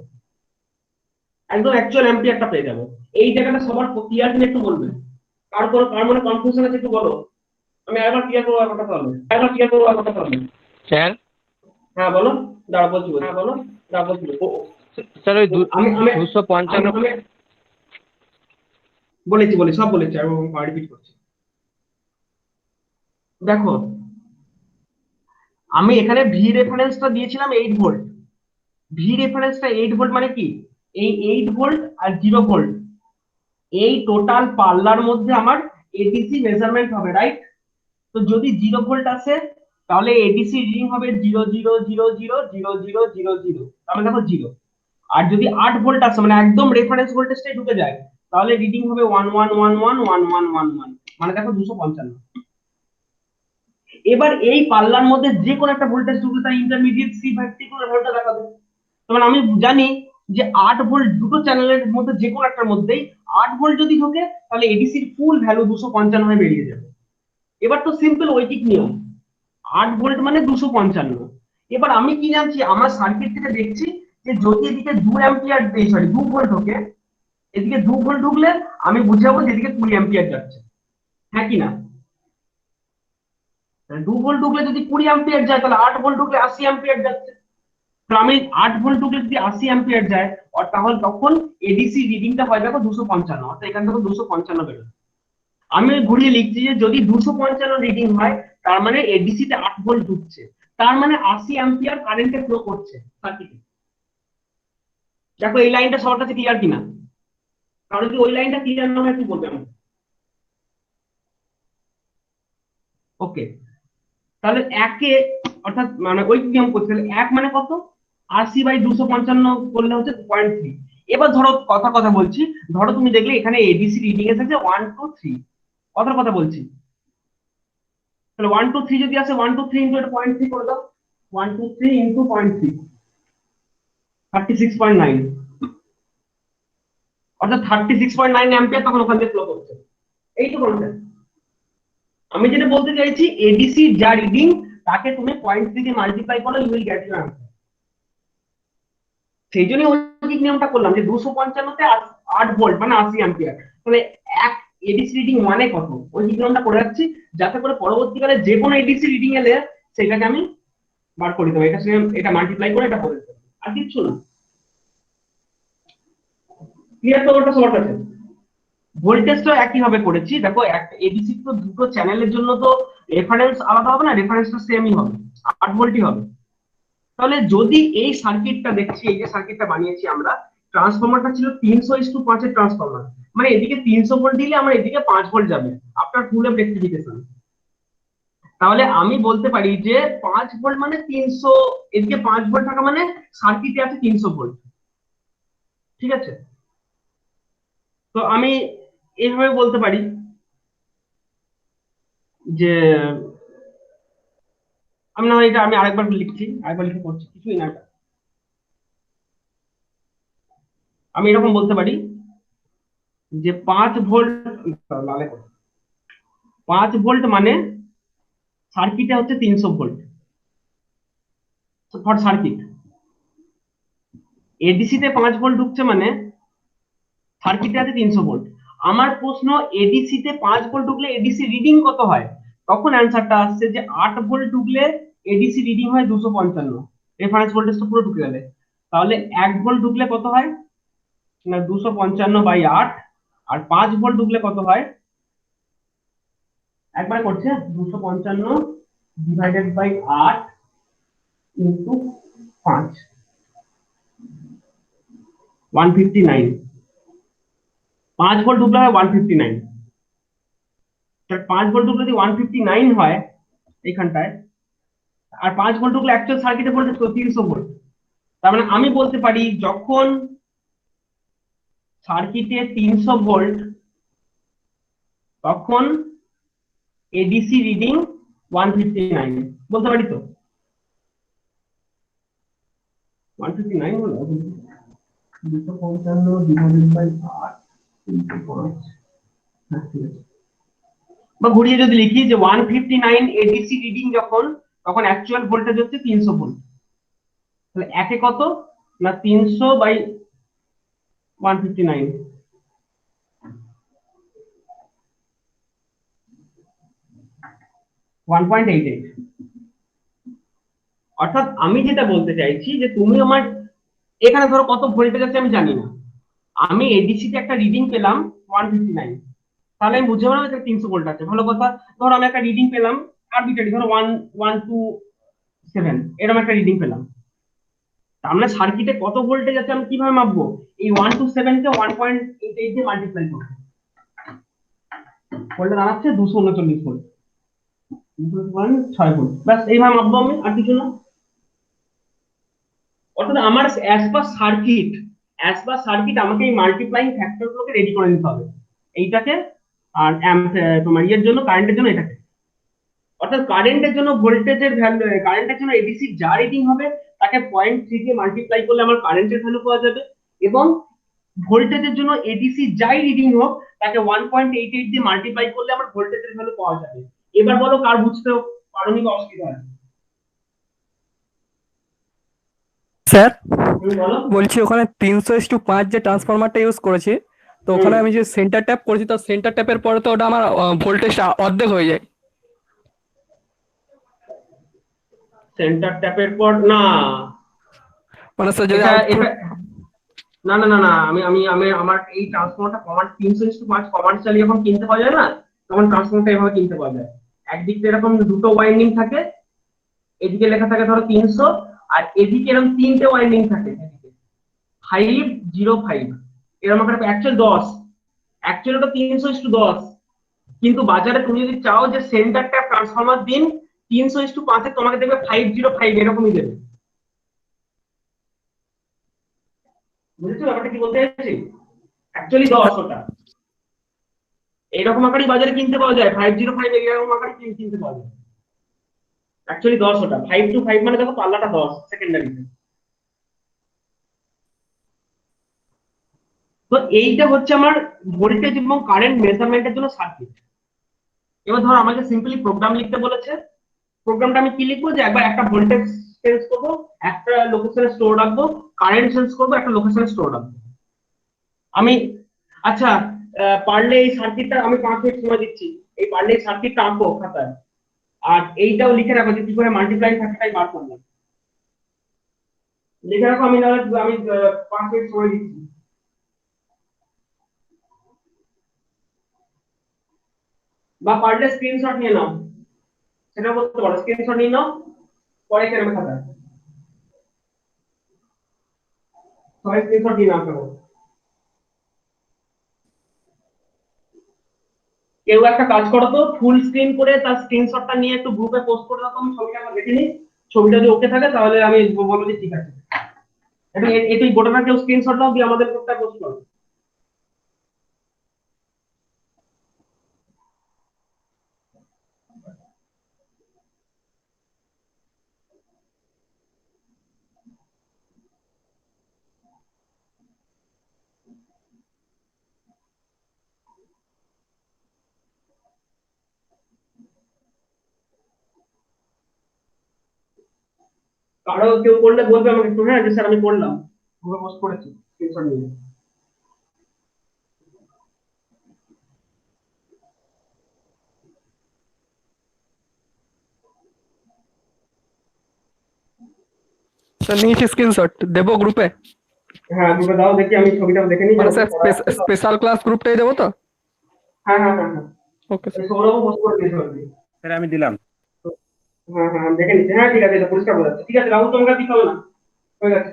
একদম অ্যাকচুয়াল অ্যাম্পিয়ারটা পেয়ে যাবো। এই জায়গাটা সবার ক্লিয়ার কিনা একটু বলবেন, কার মনে কনফিউশন আছে একটু বলো, আমি একবার ক্লিয়ার করবো ব্যাপারটা তাহলে। স্যার হ্যাঁ বলো, দাঁড়া বলছি। স্যার ওই আমি আমি 255 আমি বলেছি সব বলেছি, আমি রিপিট করছি। দেখো আমি এখানে ভি রেফারেন্সটা দিয়েছিলাম 8 ভোল্ট। ভি রেফারেন্সটা 8 ভোল্ট মানে কি, এই 8 ভোল্ট আর 0 ভোল্ট এই টোটাল পাল্লার মধ্যে আমার এডিসি মেজারমেন্ট হবে, রাইট? তো যদি 0 ভোল্ট আসে তাহলে এডিসি রিডিং হবে 0 0 0 0 0 0 0 0, তাহলে দেখো 0। আর যদি 8 ভোল্ট আসে মানে একদম রেফারেন্স ভোল্টেজটাই ঢুকে যায়, তাহলে রিডিং হবে 1 1 1 1 1 1 1, মানে দেখো 255। এবার এই পাল্লার মধ্যে যে কোনো একটা ভোল্টেজ ঢুকলে তার ইন্টারমিডিয়েট সি ভ্যালু কোনো ভোল্টটা দেখাবে। তখন আমি জানি যে 8 ভোল্ট দুটো চ্যানেলের মধ্যে যে কোনো একটার মধ্যেই 8 ভোল্ট যদি ঢোকে তাহলে এডিসির ফুল ভ্যালু 255 হয়ে বেরিয়ে যাবে। এবার তো সিম্পল ঐকিক নিয়ম, 8 ভোল্ট মানে 255। এবার আমি কি জানছি, আমার সার্কিট থেকে দেখছি যে যদি এদিকে 2 অ্যাম্পিয়ার, সরি 2 ভোল্ট ঢোকে, এদিকে 2 ভোল্ট ঢুকলে আমি বুঝাবো যে এদিকে 20 অ্যাম্পিয়ার যাচ্ছে, হ্যাঁ কি না? 2 ভোল্ট ঢুকলে যদি 20 অ্যাম্পিয়ার যায় তাহলে 8 ভোল্ট ঢুকলে 80 অ্যাম্পিয়ার যাচ্ছে। তো আমি 8 ভোল্ট ঢুকলে যদি 80 অ্যাম্পিয়ার যায়, আর তাহলে তখন এডিসি রিডিংটা হয় দেখো 255, অর্থাৎ এখান থেকে 255 বেরোবে। আমি ঘুরিয়ে লিখছি যে যদি 255 রিডিং হয় তার মানে এডিসি তে 8 ভোল্ট ঢুকছে, তার মানে 80 অ্যাম্পিয়ার কারেন্টে ফ্লো করছে সার্কিটে। দেখো এই লাইনটা সবার কাছে ক্লিয়ার কিনা? কারণ যদি ওই লাইনটা ক্লিয়ার না হয় কি বলবে আমাকে? ওকে, তাহলে একে অর্থাৎ মানে ওই নিয়ম করতে গেলে এক মানে কত, 80/255 করলে হচ্ছে 0.3। এবার ধরো কথা কথা বলছি, ধরো তুমি দেখলে এখানে এডিসি রিডিং এসেছে 1 2 3, কথার কথা বলছি, তাহলে 1 2 3 যদি আসে 1 2 3 ইন্টু 0.3 করে দাও, 1 2 3 ইন্টু 0.3 36.9, অর্থাৎ 36.9 অ্যাম্পিয়ার তখন ওখান থেকে ফ্লো করছে। এই তো কনসেপ্ট। আমি যেটা বলতে চাইছি এডিসি যা রিডিং তাকে তুমি 0.3 দিয়ে মাল্টিপ্লাই করো, you will get your answer. সেই জন্যই ঐকিক নিয়মটা করলাম যে 255 তে 8 ভোল্ট মানে 80 অ্যাম্পিয়ার, তাহলে এক এডিসি রিডিং মানে কত, ঐকিক নিয়মটা করে রাখছি যাতে করে পরবর্তীকালে যে কোনো এডিসি রিডিং এলে সেটাকে আমি বার করে দেবো, এটা এটা মাল্টিপ্লাই করে এটা বলে দেবো, আর কিচ্ছু না। ক্লিয়ার তো ওটা সবার কাছে? ভোল্টেজটা একই ভাবে করেছি, দেখো একটা এডিসি তো দুটো চ্যানেলের জন্য তো রেফারেন্স আলাদা হবে না, রেফারেন্সটা সেমই হবে, 8 ভোল্টই হবে। তাহলে যদি এই সার্কিটটা দেখছি, এই যে সার্কিটটা বানিয়েছি আমরা, ট্রান্সফরমারটা ছিল 300:5 এর ট্রান্সফরমার, মানে এদিকে 300 ভোল্ট দিলে আমার এদিকে 5 ভোল্ট যাবে আফটার ফুল রেক্টিফিকেশন। তাহলে আমি বলতে পারি যে 5 ভোল্ট মানে 300, এদিকে 5 ভোল্ট থাকা মানে সার্কিটে আছে 300 ভোল্ট, ঠিক আছে? তো আমি এইভাবে বলতে পারি যে আমি না হয় এটা আমি আরেকবার লিখছি, আরেকবার লিখে করছি, কিছুই না এটা। আমি এরকম বলতে পারি যে 5 ভোল্ট, 5 ভোল্ট মানে সার্কিটে হচ্ছে 300 ভোল্ট ফর সার্কিট। এডিসি তে 5 ভোল্ট ঢুকছে মানে সার্কিটে আছে 300 ভোল্ট। আমার প্রশ্ন এডিসি তে 5 ভোল্ট ঢুকলে এডিসি রিডিং কত হয়? তখন অ্যান্সারটা আসছে যে 8 ভোল্ট ঢুকলে এডিসি রিডিং হয় 255, রেফারেন্স ভোল্টেজটা পুরো ঢুকে গেলে। তাহলে 1 ভোল্ট ঢুকলে কত হয় না 255/8, আর 5 ভোল্ট ঢুকলে কত হয়, একবার করছে 255 ডিভাইডেড বাই 8 ইন্টু 5, 159। 5 ভোল্ট ঢুকলে হয় 159, তার 5 ভোল্ট ঢুকলে যদি 159 হয় এইখানটায়, আর 5 ভোল্ট ঢুকলে অ্যাকচুয়াল সার্কিটে ভোল্টেজ তো 300 ভোল্ট। তার মানে আমি বলতে পারি যখন সার্কিটে 300 ভোল্ট তখন এডিসি রিডিং 159 বলতে পারি তো? 159 হলো 255 ডিভাইডেড বাই 8 ইনটু 5, হ্যাঁ ঠিক আছে। বা ঘুরিয়ে যদি লিখি যে 159 এডিসি রিডিং যখন, তখন অ্যাকচুয়াল ভোল্টেজ হচ্ছে 300 ভোল্ট। তাহলে একে কত না 300/159, 1.88। অর্থাৎ আমি যেটা বলতে চাইছি যে তুমি আমার এখানে ধরো কত ভোল্টেজ আছে আমি জানি না, আমি এডিসি তে একটা রিডিং পেলাম 159, তাহলে আমি বুঝে পেলাম যে 300 ভোল্ট আছে, ভালো কথা। ধরো আমি একটা রিডিং পেলাম আরবিট্রারি, ধরো 1127 এরকম একটা রিডিং পেলাম, তার মানে সার্কিটে কত ভোল্টেজ আছে আমি কিভাবে মাপবো? এই 127 কে 1.88 দিয়ে মাল্টিপ্লাই করবো, ভোল্টে দাঁড়াচ্ছে 239 ভোল্ট, 2.6 ভোল্ট, ব্যাস এইভাবে মাপবো আমি, আর কিছু না। অর্থাৎ আমার অ্যাজ পার সার্কিট আমাকে এই মাল্টিপ্লাইং ফ্যাক্টর গুলোকে রেডি করে নিতে হবে, এইটাকে আর তোমার ইয়ের জন্য, কারেন্টের জন্য এটাকে। অর্থাৎ কারেন্টের জন্য ভোল্টেজের ভ্যালু, কারেন্টের জন্য এডিসি যা রিডিং হবে তাকে 0.3 দিয়ে মাল্টিপ্লাই করলে আমার কারেন্টের ভ্যালু পাওয়া যাবে, এবং ভোল্টেজের জন্য এডিসি যাই রিডিং হোক তাকে 1.88 দিয়ে মাল্টিপ্লাই করলে আমার ভোল্টেজের ভ্যালু পাওয়া যাবে। এবার বলো কার বুঝতে পারোনি বা অসুবিধা আছে? স্যার বলো। বলছি ওখানে 300:5 যে ট্রান্সফরমারটা ইউজ করেছি, তো ওখানে আমি যে সেন্টার ট্যাপ করেছি, তো সেন্টার ট্যাপের পরে তো ওটা আমার ভোল্টেজটা অর্ধেক হয়ে যায়। সেন্টার ট্যাপের পর না, মানে স্যার যদি এটা আউটপুট, এটা না না না না, আমি আমি আমি আমার এই ট্রান্সফর্মারটা কমান্ড 300:5 কমার্শিয়ালি যখন কিনতে পাওয়া যায় না, তখন ট্রান্সফর্মারটা এভাবে কিনতে পাওয়া যায়। একদিক দিয়ে এরকম দুটো ওয়াইন্ডিং থাকে, এদিকে লেখা থাকে ধরো 300, আর এদিকে এরকম তিনটে ওয়াইন্ডিং থাকে, এদিকে 505 এরকম একটা অ্যাকচুয়াল 10, অ্যাকচুয়ালি ওটা 300:10, কিন্তু বাজারে তুমি যদি চাও যে সেন্টার ট্যাপ ট্রান্সফর্মার দিন 300:5 তোমাকে দেবে 505 এরকমই দেবে। বুঝেছো ব্যাপারটা কি বলতে চাইছি? অ্যাকচুয়ালি 10 ওটা এইরকম আকারই বাজারে কিনতে পাওয়া যায়, 505 এরকম আকারে কিনতে পাওয়া যায়। অ্যাকচুয়ালি 10 ওটা, 525 মানে দেখো পাল্লাটা 10 সেকেন্ডারিতে। তো এইটা হচ্ছে আমার ভোল্টেজ এবং কারেন্ট মেজারমেন্টের জন্য সার্কিট। এবার ধরো আমাকে সিম্পলি প্রোগ্রাম লিখতে বলেছে, প্রোগ্রামটা আমি কি লিখবো, যে একবার একটা ভোল্টেজ সেন্স করবো, একটা লোকেশনে স্টোর রাখবো, কারেন্ট সেন্স করবো, একটা লোকেশনে স্টোর রাখবো আমি। আচ্ছা, পারলে এই সার্কিটটা আমি 5 মিনিট সময় দিচ্ছি, এই পারলে এই সার্কিটটা আঁকো খাতায়, আর এইটাও লিখে রাখো যে কি করে মাল্টিপ্লাই ফ্যাক্টরটাই বার করলাম, লিখে রাখো। আমি নাহলে আমি 5 মিনিট সময় দিচ্ছি। বা পারলে স্ক্রিনশট নিয়ে নাও, সেটা বলতে পারো, স্ক্রিনশট নিয়ে নাও, পরে কেন খাতায় সবাই স্ক্রিনশট নিয়ে নাও কেন। কেউ একটা কাজ করো তো, ফুল স্ক্রিন করে তার স্ক্রিনশটটা নিয়ে একটু গ্রুপে পোস্ট করে দাও, আমি ছবিটা একবার দেখে নিই, ছবিটা যদি ওকে থাকে তাহলে আমি বলবো যে ঠিক আছে। এটা এটাই গোটাটা কেউ স্ক্রিনশট নাও দিয়ে আমাদের গ্রুপটা পোস্ট করো। কারো কেউ করলে বলবে আমাকে একটু, হ্যাঁ যে স্যার আমি করলাম, গ্রুপে পোস্ট করেছি স্ক্রিনশট নিয়ে। স্যার নিয়েছি স্ক্রিনশট, দেবো গ্রুপে? হ্যাঁ গ্রুপে দাও দেখি, আমি ছবিটাও দেখে নিই যে মানে ওকে স্যার করা আছে। স্পেশাল ক্লাস গ্রুপটাই দেবো তো? হ্যাঁ হ্যাঁ হ্যাঁ হ্যাঁ, ওকে স্যার। সৌরভ পোস্ট করে দিয়েছে অলরেডি। স্যার আমি দিলাম। হ্যাঁ হ্যাঁ আমি দেখে নিচ্ছি, হ্যাঁ ঠিক আছে, এটা পরিষ্কার বোঝা যাচ্ছে। ঠিক আছে রাহুল, তোমাকে দিতে হবে না, হয়ে গেছে।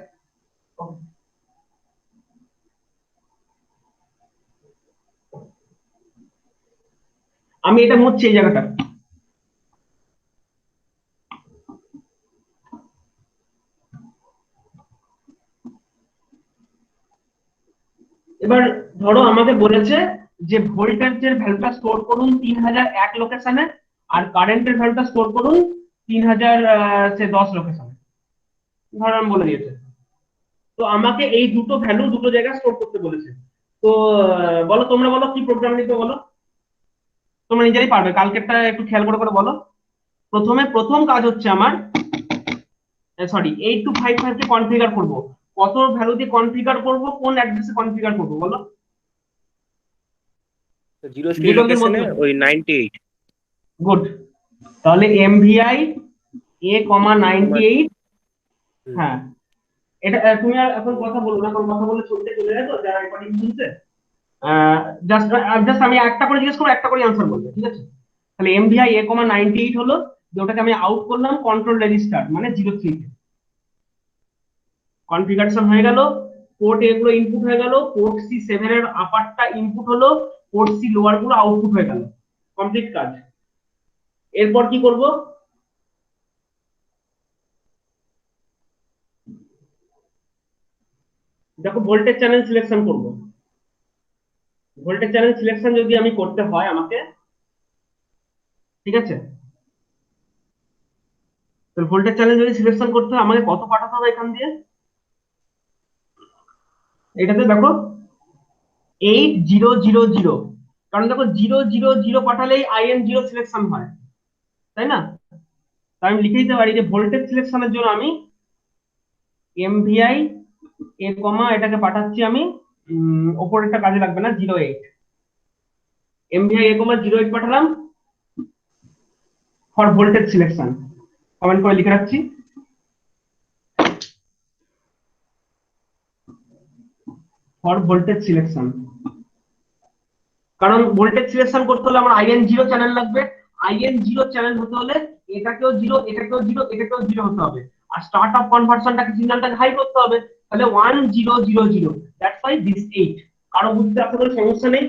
আমি এটা মুছছি এই জায়গাটা। এবার ধরো আমাকে বলেছে যে ভোল্টেজের ভ্যালুটা স্টোর করুন 3001 লোকেশনে, আর কারেন্টের ভ্যালুটা স্টোর করুন 3010 লোকেশনে, ধরো আমি বলে দিয়েছে। তো আমাকে এই দুটো ভ্যালু দুটো জায়গায় স্টোর করতে বলেছে। তো বলো, তোমরা বলো কি প্রোগ্রাম লিখবে বলো, তোমরা নিজেরাই পারবে, কালকেরটা একটু খেয়াল করে করে বলো। প্রথম কাজ হচ্ছে আমার, সরি 8255 কে কনফিগার করব, কত ভ্যালু দিয়ে কনফিগার করব, কোন অ্যাড্রেসে কনফিগার করব বলো। 03 যেটা ওদের লোকেশনে মধ্যে ওই 98। গুড, তাহলে এমভিআই a, 98, হ্যাঁ এটা তুমি আর এখন কথা বলো না, এখন কথা বলে চলতে চলে যাবে তো যারা রেকর্ডিং শুনছে। জাস্ট জাস্ট আমি একটা করে জিজ্ঞেস করবো, একটা করে আনসার বলবে, ঠিক আছে? তাহলে এমভিআই A,98 হলো, যে ওটাকে আমি আউট করলাম কন্ট্রোল রেজিস্টার মানে 03 তে। কনফিগারেশন হয়ে গেল, পোর্ট এ গুলো ইনপুট হয়ে গেল, পোর্ট C7 এর আপারটা ইনপুট হলো, পোর্ট সি লোয়ার গুলো আউটপুট হয়ে গেল, কমপ্লিট কাজ। এরপর কি করব? দেখো ভোল্টেজ চ্যানেল সিলেকশন করব। ভোল্টেজ চ্যানেল সিলেকশন যদি আমি করতে হয় আমাকে, ঠিক আছে, তো ভোল্টেজ চ্যানেল যদি সিলেকশন করতে হয় আমাকে কত পাঠাতে হবে এখান দিয়ে? এটাতে দেখো 8000, কারণ দেখো 000 পাঠালেই IN0 সিলেকশন হয়, তাই না? তাই আমি লিখে দিতে পারি যে ভোল্টেজ সিলেকশনের জন্য আমি এমভিআই এটাকে পাঠাচ্ছি আমি, ওপরেরটা কাজে লাগবে না, 08, এমভিআই A,08 পাঠালাম ফর ভোল্টেজ সিলেকশন। কমেন্ট করে লিখে রাখছি, ফর ভোল্টেজ সিলেকশন। কারণ ভোল্টেজ সিলেকশন করতে হলে আমার IN0 চ্যানেল লাগবে। IN0 চ্যানেল হতে হলে এটাকেও 0, এটাকেও 0, এটাকেও 0 হতে হবে। আর স্টার্ট অফ কনভার্সনটাকে সিগন্যালটাকে হাই করতে হবে, তাহলে 1000। That's why this 8। কারো বুঝতে আসলে কোনো সমস্যা নেই?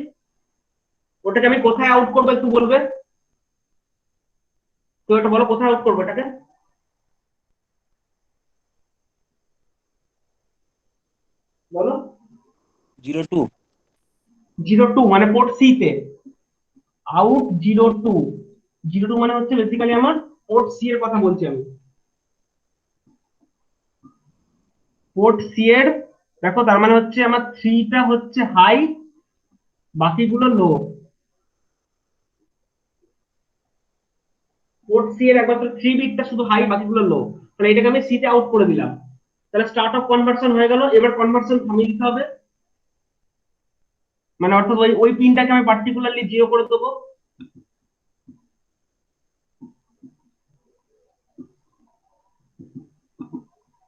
ওটাকে আমি কোথায় আউট করবো একটু বলবে তো? এটা বলো কোথায় আউট করবো এটাকে, বলো। 02। 02 মানে পোর্ট সি তে আউট 02। 02 মানে হচ্ছে বেসিক্যালি আমার পোর্ট সি এর কথা বলছি আমি। পোর্ট সি এর দেখো, তার মানে হচ্ছে আমার 3টা হচ্ছে হাই, বাকিগুলো লো। পোর্ট সি এর একমাত্র 3 বিটটা শুধু হাই, বাকিগুলো লো। তাহলে এটাকে আমি সি তে আউট করে দিলাম। তাহলে স্টার্ট অফ কনভার্সন হয়ে গেল। এবার কনভার্সন থামিয়ে দিতে হবে, মানে অর্থাৎ ওই ওই পিনটাকে আমি পার্টিকুলারলি 0 করে দেবো।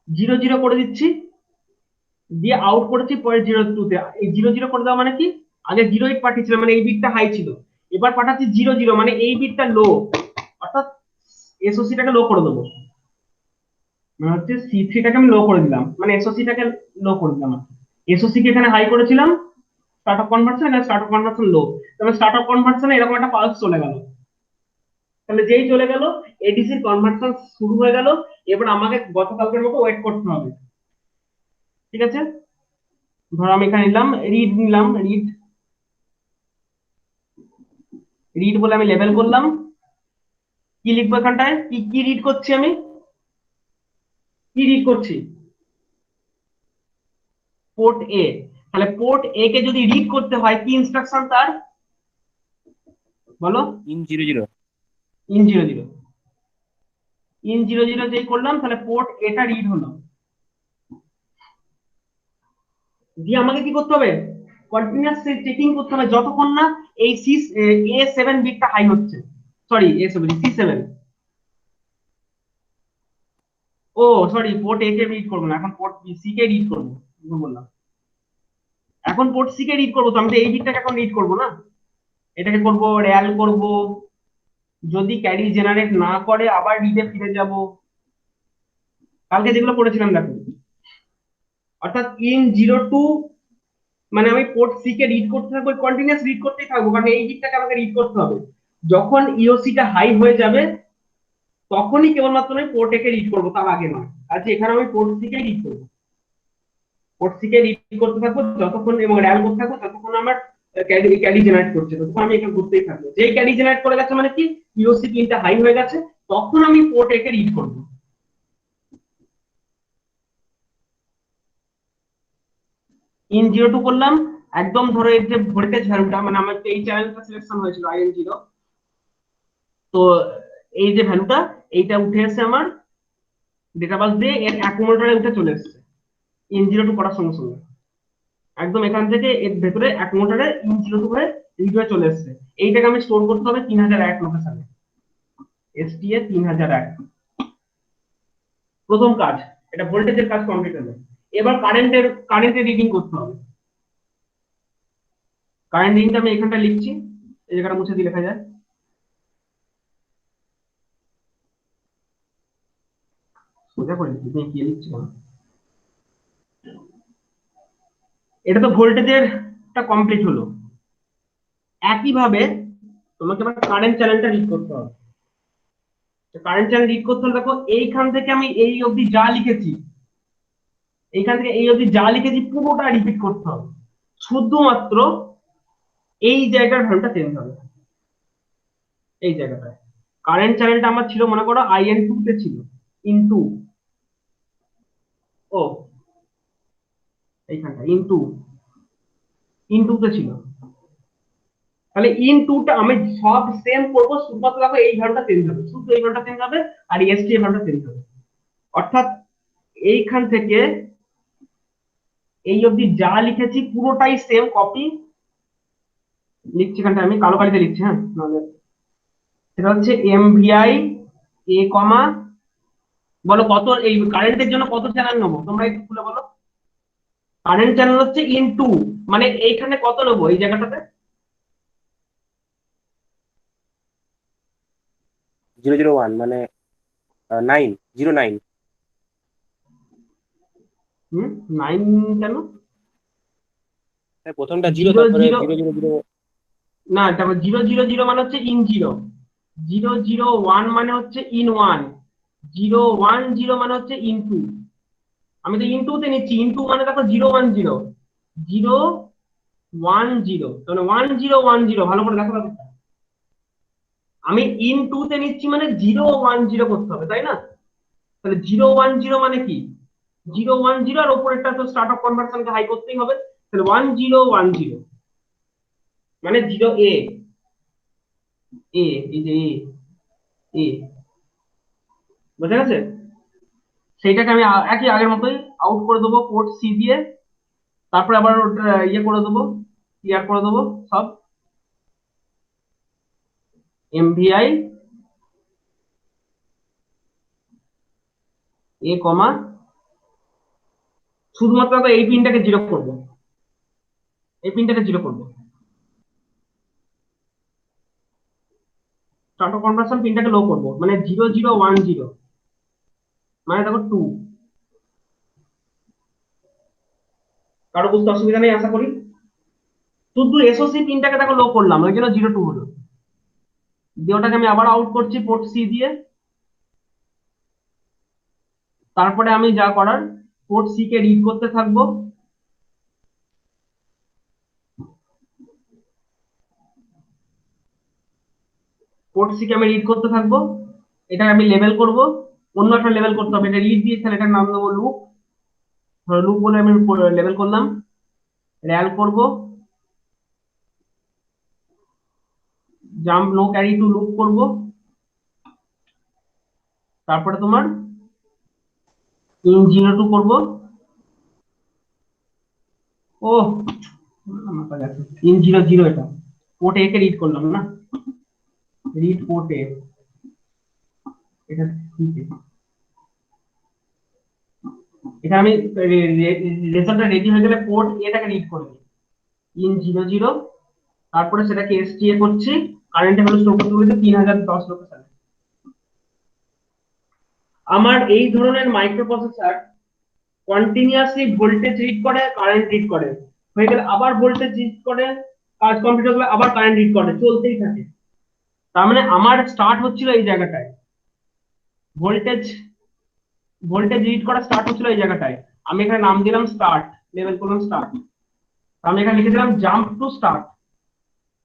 0 করে দিচ্ছি, দিয়ে আউট করেছি পয়েন্ট 02 তে। এই 0 করে দেওয়া মানে কি, আগে 08 পাঠিয়েছিলাম মানে এই বিটটা হাই ছিল, এবার পাঠাচ্ছি 00 মানে এই বিটটা লো, অর্থাৎ এসওসি টাকে লো করে দেবো। মানে হচ্ছে C3টাকে আমি লো করে দিলাম, মানে এসওসি টাকে লো করে দিলাম। এসওসি কে এখানে হাই করেছিলাম, স্টার্ট অফ কনভার্সন, এখানে স্টার্ট অফ কনভার্সন লো। তবে স্টার্ট অফ কনভার্সনে এরকম একটা পালস চলে গেল। তাহলে যেই চলে গেল এডিসির কনভার্সন শুরু হয়ে গেল। এবার আমাকে গতকালকের মতো ওয়েট করতে হবে, ঠিক আছে? ধরো আমি এখানে নিলাম রিড, নিলাম রিড, রিড বলে আমি লেবেল করলাম। কি লিখবো এখানটায়, কি কি রিড করছি আমি, কি রিড করছি? পোর্ট এ। তাহলে পোর্ট এ কে যদি রিড করতে হয় কি ইনস্ট্রাকশন তার, বলো? ইন 00। IN00। IN00 যেই করলাম তাহলে পোর্ট এটা রিড হলো। দিয়ে আমাকে কি করতে হবে, কন্টিনিউয়াস চেকিং করতে হবে যতক্ষণ না এই A7 বিটটা হাই হচ্ছে। Sorry C7। ও সরি, পোর্ট এ কে রিড করবো না, এখন পোর্ট সি কে রিড করবো, বললাম। এখন পোর্ট সি কে রিড করবো, তো আমি তো এই বিটটাকে এখন রিড করবো না, এটাকে করবো রেল করব। যদি ক্যারি জেনারেট না করে আবার রিডে ফিরে যাব, কালকে যেগুলো করেছিলাম দেখো। অর্থাৎ IN02 মানে আমি পোর্ট সি কে রিড করতে থাকবো, কন্টিনিউয়াস রিড করতেই থাকবো, কারণ এই বিটটাকে আমাকে রিড করতে হবে। যখন ইওসি টা হাই হয়ে যাবে তখনই কেবলমাত্র আমি পোর্ট এ কে রিড করবো, তার আগে নয়। আজকে এখানে আমি পোর্ট সি কে রিড করবো, পোর্ট সি কে রিড করতে থাকবো যতক্ষণ, এবং র্যাল করতে থাকবো যতক্ষণ আমার ক্যারি জেনারেট করছে, ততক্ষণ আমি এখানে ঘুরতেই থাকবো। যেই ক্যারি জেনারেট করে গেছে মানে কি ইওসি পিনটা হাই হয়ে গেছে, তখন আমি পোর্ট এ কে রিড করবো। IN02 করলাম, একদম ধরো এর যে ভোল্টেজ ভ্যালুটা, মানে আমার এই চ্যানেলটা সিলেকশন হয়েছিল IN0, তো এই যে ভ্যালুটা এইটা উঠে এসে আমার ডেটা বাস দিয়ে এর অ্যাকুমুলেটরে উঠে চলে এসেছে IN02 করার সঙ্গে সঙ্গে। একদম এখান থেকে এর ভেতরে অ্যাকুমুলেটরে IN02 হয়ে রিড হয়ে চলে এসেছে। এইটাকে আমি স্টোর করতে হবে 3001 লোকেশনে, STA 3001। প্রথম কাজ, এটা ভোল্টেজের কাজ কমপ্লিট হলো। এবার কারেন্টের রিডিং করতে হবে। কারেন্ট রিডিংটা আমি এখানটা লিখছি, এই জায়গাটা মুছে দিয়ে লেখা যায়। সোজা করে লিখি, কি লিখছি কেন? এটা তো ভোল্টেজেরটা কমপ্লিট হলো। একইভাবে তোমাকে আবার কারেন্ট চ্যানেলটা রিড করতে হবে। কারেন্ট চ্যানেল রিড করতে হলে দেখো এইখান থেকে আমি এই অবধি যা লিখেছি, এইখান থেকে এই অবধি যা লিখেছি পুরোটা রিপিট করতে হবে, শুধুমাত্র এই জায়গার ভ্যালুটা চেঞ্জ হবে। এই জায়গাটায় কারেন্ট চ্যানেলটা আমার ছিল মনে করো IN2 তে ছিল, ইনটু ও এইখানটা ইনটু তে ছিল, তাহলে ইনটুটা আমি সব সেম করবো, শুধুমাত্র দেখো এই ভ্যালুটা চেঞ্জ হবে, শুধু এই ভ্যালুটা চেঞ্জ হবে আর এসটি এই ভ্যালুটা চেঞ্জ হবে। অর্থাৎ এইখান থেকে এই অবধি যা লিখেছি পুরোটাই সেম কপি লিখছি, এখানটা আমি কালো কালিতে লিখছি, হ্যাঁ নাহলে সেটা হচ্ছে MVI A কমা, বলো কত এই কারেন্টের জন্য কত চ্যানেল নেবো তোমরা একটু খুলে বলো। কারেন্ট চ্যানেল হচ্ছে ইনটু, মানে এইখানে কত নেবো এই জায়গাটাতে? 001 মানে 909। 9 কেন? প্রথমটা 0, 0 তারপরে 0 000। না, তারপর 000 মানে হচ্ছে ইন 0, 001 মানে হচ্ছে ইন 1, 010 মানে হচ্ছে ইন 2। আমি তো ইনটু তে নিচ্ছি, ইনটু মানে দেখো 010, 010 মানে 1010, ভালো করে দেখো ব্যাপারটা। আমি ইনটু তে নিচ্ছি মানে 010 করতে হবে, তাই না? তাহলে 010 মানে কি? 010 আর উপরেরটা তো স্টার্ট অফ কনভার্সনকে হাই করতেই হবে, তাহলে 1010 মানে 0A, এই যে এ, বুঝা গেছে? সেইটাকে আমি একই আগের মতোই আউট করে দেবো পোর্ট সি দিয়ে, তারপরে আবার ওটা ইয়ে করে দেবো, ক্লিয়ার করে দেবো সব। MVI A কমা, শুধুমাত্র এই পিনটাকে 0 করবো, এই পিনটাকে 0 করবো, স্টার্ট অফ কনভার্সন পিনটাকে লো করবো, মানে 0010 মানে দেখো 2। কারো বুঝতে অসুবিধা নেই আশা করি? শুধু SOC পিনটাকে দেখো লো করলাম, ওই জন্য 02 হলো। দিয়ে ওটাকে আমি আবার আউট করছি পোর্ট সি দিয়ে, তারপরে আমি যা করার পোর্ট সি কে রিড করতে থাকবো, পোর্ট সি কে আমি রিড করতে থাকবো, এটা আমি লেভেল করব, অন্য একটা লেভেল করতে হবে, এটা রিড দিয়ে তাহলে এটার নাম দেবো লুপ, ধরো লুপ বলে আমি লেভেল করলাম, র্যাল করব, jump no carry to loop করব, তারপরে তোমার ইন 02 করব, ও মাথা গেছে, ইন 00 এটা পোর্ট এ কে রিড করলাম না, রিড পোর্ট এ, এটা ঠিক আছে। এখানে আমি রেজাল্টটা রেডি হয়ে গেলে পোর্ট এটাকে রিড করব, ইন 00, তারপরে সেটাকে এসটিএ করছি, কারেন্ট হলো স্টোর করতে বলেছে 3010 লোকেশন। আমার এই ধরনের মাইক্রোপ্রসেসর কন্টিনিউয়াসলি ভোল্টেজ রিড করে, কারেন্ট রিড করে, হয়ে গেলে আবার ভোল্টেজ রিড করে, কাজ কমপ্লিট হয়ে গেলে আবার কারেন্ট রিড করে, চলতেই থাকে। তার মানে আমার স্টার্ট হচ্ছিল এই জায়গাটায়, ভোল্টেজ ভোল্টেজ রিড করা স্টার্ট হচ্ছিল এই জায়গাটায়, আমি এখানে নাম দিলাম স্টার্ট, লেভেল করলাম স্টার্ট, আমি এখানে লিখে দিলাম জাম্প টু স্টার্ট,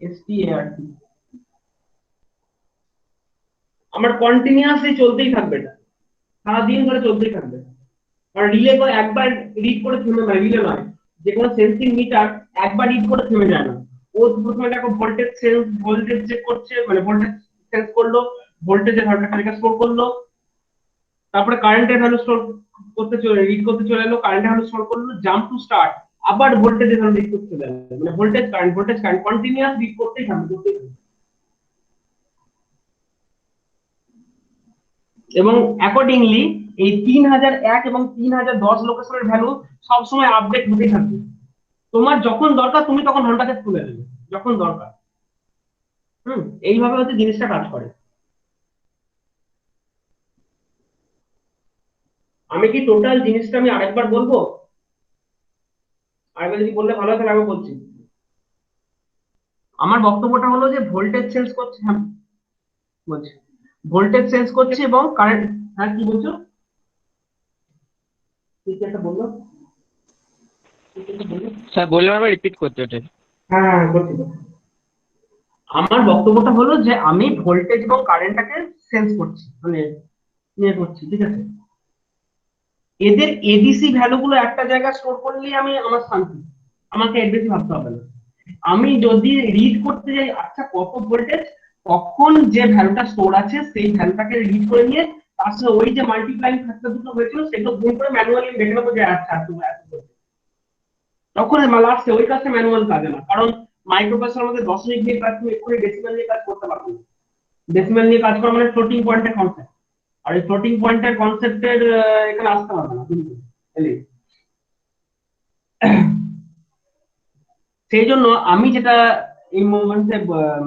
START। আমার কন্টিনিউয়াসলি চলতেই থাকবে, এটা সারাদিন ধরে চলতেই থাকবে। আর রিলে করে একবার রিড করে থেমে, মানে রিলে নয়, যে কোনো সেন্সিং মিটার একবার রিড করে থেমে যায় না, ও প্রথমে দেখো ভোল্টেজ চেক করছে, মানে ভোল্টেজ সেন্স করলো, ভোল্টেজের ভ্যালুটা স্টোর করলো, তারপরে কারেন্টের ভ্যালু স্টোর করতে চলে, রিড করতে চলে এলো, কারেন্টের ভ্যালু স্টোর করলো, জাম্প টু স্টার্ট, আবার ভোল্টেজের ভ্যালু রিড করতে চলে এলো, মানে ভোল্টেজ কারেন্ট কন্টিনিউয়াস রিড করতেই থাকবে। এবং অ্যাকর্ডিংলি এই 3001 এবং 3010 লোকেশনের ভ্যালু সবসময় আপডেট হতেই থাকবে। তোমার যখন দরকার তুমি তখন ভ্যালুটাকে তুলে নেবে যখন দরকার। এইভাবে হচ্ছে জিনিসটা কাজ করে। আমি কি টোটাল জিনিসটা আমি আরেকবার বলবো? আরেকবার যদি বললে ভালো হয় তাহলে আমি বলছি। আমার বক্তব্যটা হলো যে ভোল্টেজ চেঞ্জ করছে, হ্যাঁ বলছি, ভোল্টেজ চেঞ্জ করছে এবং কারেন্ট। হ্যাঁ কি বলছো? ঠিক একটা বললো, স্যার বললাম আবার রিপিট করতে ওটা। হ্যাঁ হ্যাঁ করছি তো। আমার বক্তব্যটা হলো যে আমি ভোল্টেজ এবং কারেন্টটাকে সেন্স করছি, মানে ইয়ে করছি, ঠিক আছে? এদের এডিসি ভ্যালুগুলো একটা জায়গায় স্টোর করলেই আমি আমার শান্তি, আমাকে এর বেশি ভাবতে হবে না। আমি যদি রিড করতে যাই আচ্ছা কত ভোল্টেজ, তখন যে ভ্যালুটা স্টোর আছে সেই ভ্যালুটাকে রিড করে নিয়ে তার সাথে ওই যে মাল্টিপ্লাইং ফ্যাক্টর দুটো হয়েছিল সেগুলো গুণ করে ম্যানুয়ালি দেখে নেবো যে আচ্ছা এত voltage। তখন লাস্টে ওই কাজটা ম্যানুয়াল কাজে না, কারণ মাইক্রোপ্রসেসর আমাদের দশমিক দিয়ে কাজ তুমি এক্ষুনি ডেসিমাল নিয়ে কাজ করতে পারবে না। ডেসিমাল নিয়ে কাজ করা মানে ফ্লোটিং পয়েন্টের কনসেপ্ট, আর এই ফ্লোটিং পয়েন্টের কনসেপ্টের এখানে আসতে পারবে না কিন্তু। সেই জন্য আমি যেটা এই মোমেন্টে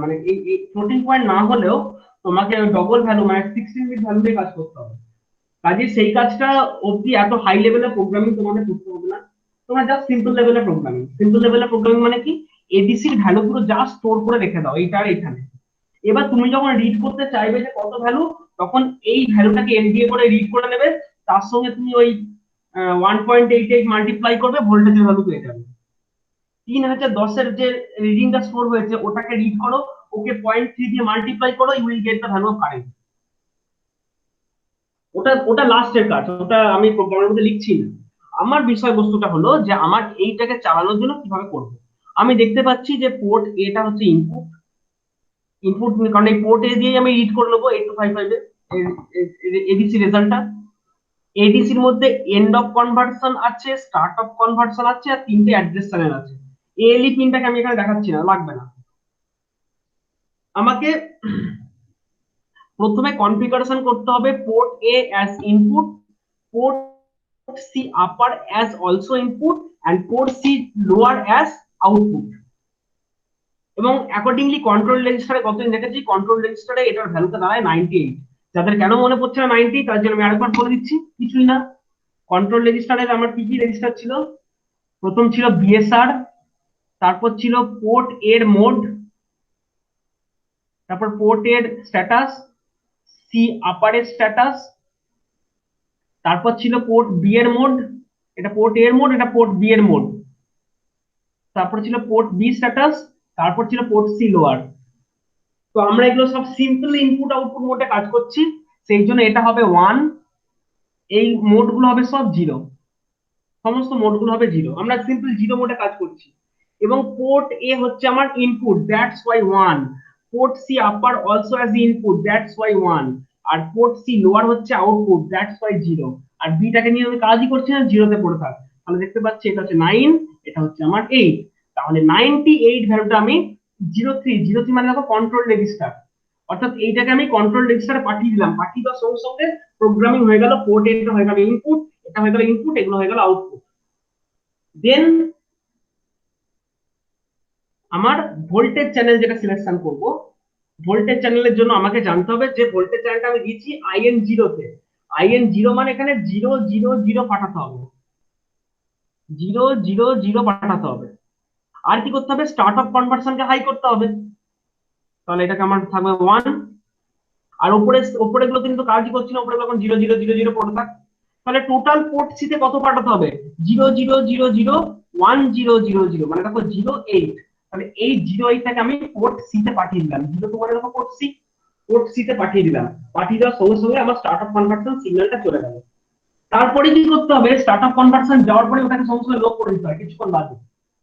মানে এই ফ্লোটিং পয়েন্ট না হলেও তোমাকে ডবল ভ্যালু মানে 16 বিট ভ্যালু দিয়ে কাজ করতে হবে। কাজে সেই কাজটা অবধি এত হাই লেভেলের প্রোগ্রামিং তোমাদের করতে হবে না, তোমরা জাস্ট সিম্পল লেভেলের প্রোগ্রামিং। সিম্পল লেভেলের প্রোগ্রামিং মানে কি, এডিসির ভ্যালু গুলো জাস্ট স্টোর করে রেখে দাও এইটা আর এখানে। এবার তুমি যখন রিড করতে চাইবে যে কত ভ্যালু, তখন এই ভ্যালুটাকে এনডিএ করে রিড করে নেবে, তার সঙ্গে তুমি ওই 1.88 মাল্টিপ্লাই করবে, ভোল্টেজের ভ্যালু পেয়ে যাবে। 3010 যে রিডিংটা স্টোর হয়েছে ওটাকে রিড করো, ওকে 0.3 দিয়ে মাল্টিপ্লাই করো, you will get the value of current. ওটা ওটা লাস্টের কাজ, ওটা আমি প্রোগ্রামের মধ্যে লিখছি না। আমার বিষয়বস্তুটা হলো যে আমার এইটাকে চালানোর জন্য কিভাবে করব। আমি দেখতে পাচ্ছি যে পোর্ট এটা হচ্ছে ইনপুট, ইনপুট কারণ এই পোর্ট এ দিয়ে আমি রিড করে নেবো 8255 এর এডিসি রেজাল্টটা। এডিসির মধ্যে এন্ড অফ কনভার্সন আছে, স্টার্ট অফ কনভার্সন আছে, আর তিনটে অ্যাড্রেস চ্যানেল আছে। এএলই পিনটাকে আমি এখানে দেখাচ্ছি না, লাগবে না। আমাকে প্রথমে কনফিগারেশন করতে হবে port A as input, port C upper as also input, and port C lower as output. এবং অ্যাকর্ডিংলি কন্ট্রোল রেজিস্টারে কতদিন দেখেছি, কন্ট্রোল রেজিস্টারে এটার ভ্যালুটা দাঁড়ায় 98। যাদের কেন মনে পড়ছে না 90, তার জন্য আমি আরেকবার বলে দিচ্ছি, কিছুই না। কন্ট্রোল রেজিস্টারে আমার কি কি রেজিস্টার ছিল? প্রথম ছিল বিএসআর, তারপর ছিল পোর্ট এর মোড, তারপর পোর্ট এর স্ট্যাটাস, সি আপারের স্ট্যাটাস, তারপর ছিল পোর্ট বি এর মোড, এটা পোর্ট এর মোড, এটা পোর্ট বি এর মোড, তারপর ছিল পোর্ট বি স্ট্যাটাস, তারপর ছিল পোর্ট সি লোয়ার। তো আমরা এগুলো সব সিম্পল ইনপুট আউটপুট মোডে কাজ করছি, সেই জন্য এটা হবে 1, এই মোড গুলো হবে সব 0, সমস্ত মোড গুলো হবে 0, আমরা সিম্পল 0 মোডে কাজ করছি। এবং পোর্ট এ হচ্ছে আমার input, that's Y 1, port C upper also as input, that's Y 1, আর পোর্ট সি লোয়ার হচ্ছে আউটপুট, দ্যাটস ওয়াই 0। আর বিটাকে নিয়ে আমি কাজই করছি না, 0 তে পড়ে থাক। তাহলে দেখতে পাচ্ছি এটা হচ্ছে 9, এটা হচ্ছে আমার 8। তাহলে 98 ভ্যালুটা আমি 03 মানে দেখো কন্ট্রোল রেজিস্টার, অর্থাৎ এইটাকে আমি কন্ট্রোল রেজিস্টারে পাঠিয়ে দিলাম, পাঠিয়ে দেওয়ার সঙ্গে সঙ্গে প্রোগ্রামিং হয়ে গেল, পোর্ট এটা হয়ে গেল ইনপুট, এটা হয়ে গেল ইনপুট, এগুলো হয়ে গেল আউটপুট। দেন আমার ভোল্টেজ চ্যানেল যেটা সিলেকশন করব, ভোল্টেজ চ্যানেলের জন্য আমাকে জানতে হবে যে ভোল্টেজ চ্যানেলটা আমি দিচ্ছি IN0 তে। IN0 মানে এখানে 000 পাঠাতে হবে, 000 পাঠাতে হবে। আর কি করতে হবে, স্টার্ট অফ কনভার্সনকে হাই করতে হবে, তাহলে এটাকে আমার থাকবে 1। আর উপরে উপরে গুলো কিন্তু কাজই করছি না, উপরে এখন 0000 পড়ে থাক। তাহলে টোটাল পোর্ট সিতে কত পাঠাতে হবে, 00001000, মানে দেখো 08। তাহলে এই 08 টাকে আমি পোর্ট সি তে পাঠিয়ে দিলাম, 02 মানে দেখো পোর্ট সি, পোর্ট সি তে পাঠিয়ে দিলাম। পাঠিয়ে দেওয়ার সঙ্গে সঙ্গে আমার স্টার্ট অফ কনভার্সন সিগন্যালটা চলে গেল। তারপরে কি করতে হবে, স্টার্ট অফ কনভার্সন যাওয়ার পরে ওটাকে সঙ্গে সঙ্গে লো করে দিতে হয়, কিছুক্ষণ বাদে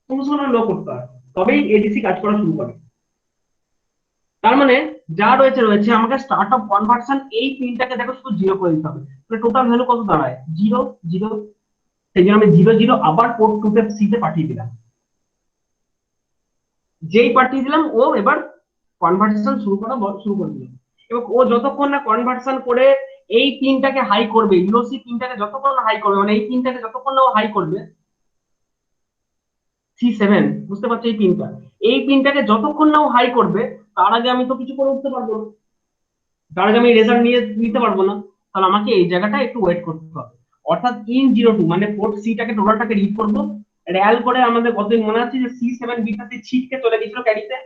সঙ্গে সঙ্গে লো করতে হয়, তবেই এডিসি কাজ করা শুরু করে। তার মানে যা রয়েছে রয়েছে, আমাকে স্টার্ট অফ কনভার্সন এই পিনটাকে দেখো শুধু 0 করে দিতে হবে, তাহলে টোটাল ভ্যালু কত দাঁড়ায় 0 0। সেই জন্য আমি 00 আবার পোর্ট 2 তে সি তে পাঠিয়ে দিলাম। যেই পাঠিয়ে দিলাম ও এবার কনভার্সন শুরু করে দিল, এবং ও যতক্ষণ না কনভার্সন করে এই পিনটাকে হাই করবে, ইউরোসি পিনটাকে যতক্ষণ হাই করবে, মানে এই পিনটাকে যতক্ষণ না হাই করবে, C7, বুঝতে পারছো এই পিনটা, এই পিনটাকে যতক্ষণ না হাই করবে, তার আগে আমি তো কিছু করে উঠতে পারবো না, তার আগে আমি রেজাল্ট নিতে পারবো না। তাহলে আমাকে এই জায়গাটা একটু ওয়েট করতে হবে। অর্থাৎ ইন 02 মানে পোর্ট সিটাকে টোটালটাকে রিড করবো, র্যাল করে আমাদের কতদিন মনে আছে যে C7 বিটটাতে ছিটকে চলে গেছিল ক্যারিতে।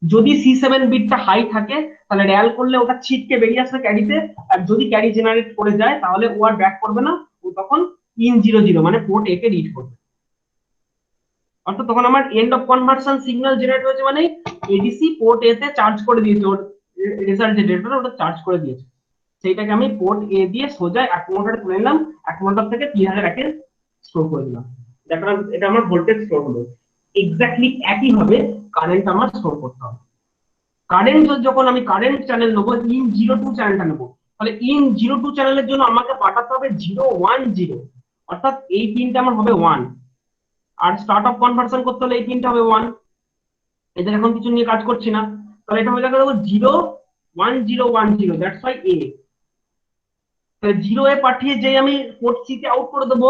যদি C7 বিটটা হাই থাকে তাহলে র্যাল করলে ওটা ছিটকে বেরিয়ে আসবে ক্যারিতে, আর যদি ক্যারি জেনারেট করে যায় তাহলে ও আর ব্যাক করবে না, ও তখন ইন 00 মানে পোর্ট এ কে রিড করবে। অর্থাৎ তখন আমার and of conversion signal generate হয়েছে, মানে এডিসি পোর্ট এ তে চার্জ করে দিয়েছে, ওর রেজাল্ট যে ডেটাটা ওটা চার্জ করে দিয়েছে, সেইটাকে আমি পোর্ট এ দিয়ে সোজা অ্যাকুমুলেটরে তুলে নিলাম, অ্যাকুমুলেটর থেকে 3000 একে স্টোর করে দিলাম। দেখলাম এটা আমার ভোল্টেজ স্টোর হলো। এক্স্যাক্টলি একই ভাবে কারেন্ট আমার স্টোর করতে হবে। কারেন্ট যখন আমি কারেন্ট চ্যানেল নেবো, ইন 02 চ্যানেলটা নেবো, তাহলে ইন 02 চ্যানেলের জন্য আমাকে পাঠাতে হবে 010, অর্থাৎ এই পিনটা আমার হবে 1, আর স্টার্ট অফ কনভার্সন করতে হলে এই পিনটা হবে 1। এদের এখন কিছু নিয়ে কাজ করছি না, তাহলে এটা হয়ে যাবে 01010, দ্যাটস ওয়াই এ। তাহলে 0 এ পাঠিয়ে যে আমি পোর্ট সি তে আউট করে দেবো,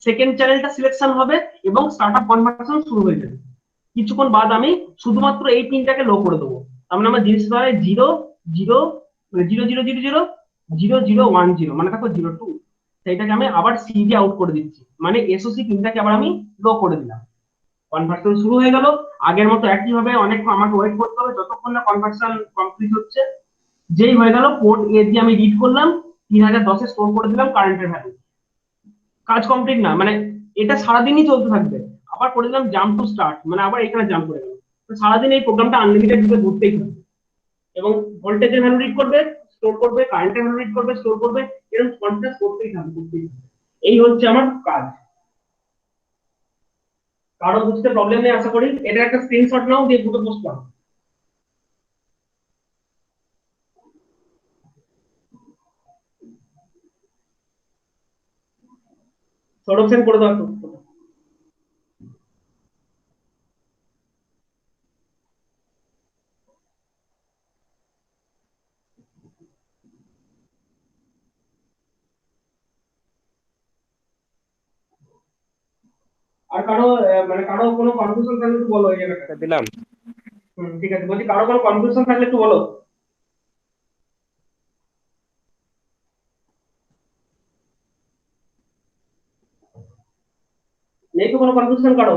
সেকেন্ড চ্যানেলটা সিলেকশন হবে এবং স্টার্ট অফ কনভার্সন শুরু হয়ে যাবে। কিছুক্ষণ বাদ আমি শুধুমাত্র এই পিনটাকে লো করে দেবো, তার মানে আমার জিনিস ধরে 0000010, মানে দেখো 02, সেইটাকে আমি আবার সি দিয়ে আউট করে দিচ্ছি, মানে এসওসি পিনটাকে আবার আমি লো করে দিলাম। কনভার্সন শুরু হয়ে গেল, আগের মতো একই ভাবে অনেক আমাকে ওয়েট করতে হবে যতক্ষণ না কনভার্সন কমপ্লিট হচ্ছে। যেই হয়ে গেল পোর্ট এ দিয়ে আমি রিড করলাম, 3010 এ স্টোর করে দিলাম কারেন্টের ভ্যালু, কাজ কমপ্লিট না, মানে এটা সারাদিনই চলতে থাকবে। আবার করে দিলাম জাম্প টু স্টার্ট, মানে আবার এখানে জাম্প করে গেল, তো সারাদিন এই প্রোগ্রামটা আনলিমিটেড ভাবে ঘুরতেই থাকবে এবং ভোল্টেজের ভ্যালু রিড করবে, স্টোর করবে, কারেন্টের ভ্যালু রিড করবে, স্টোর করবে, এরকম কন্টিনিউয়াস করতেই থাকবে। এই হচ্ছে আমার কাজ। কারো বুঝতে প্রবলেম নেই আশা করি। এটা একটা স্ক্রিনশট নাও, দিয়ে দুটো পোস্ট করো। সৌরভ সেন করে দাও একটু। আর কারো মানে কারো কোনো কনফিউশন থাকলে একটু বলো এই জায়গাটা। দিলাম। ঠিক আছে, বলছি কারো কোনো কনফিউশন থাকলে একটু বলো। নেই তো কোনো কনফিউশন কারো?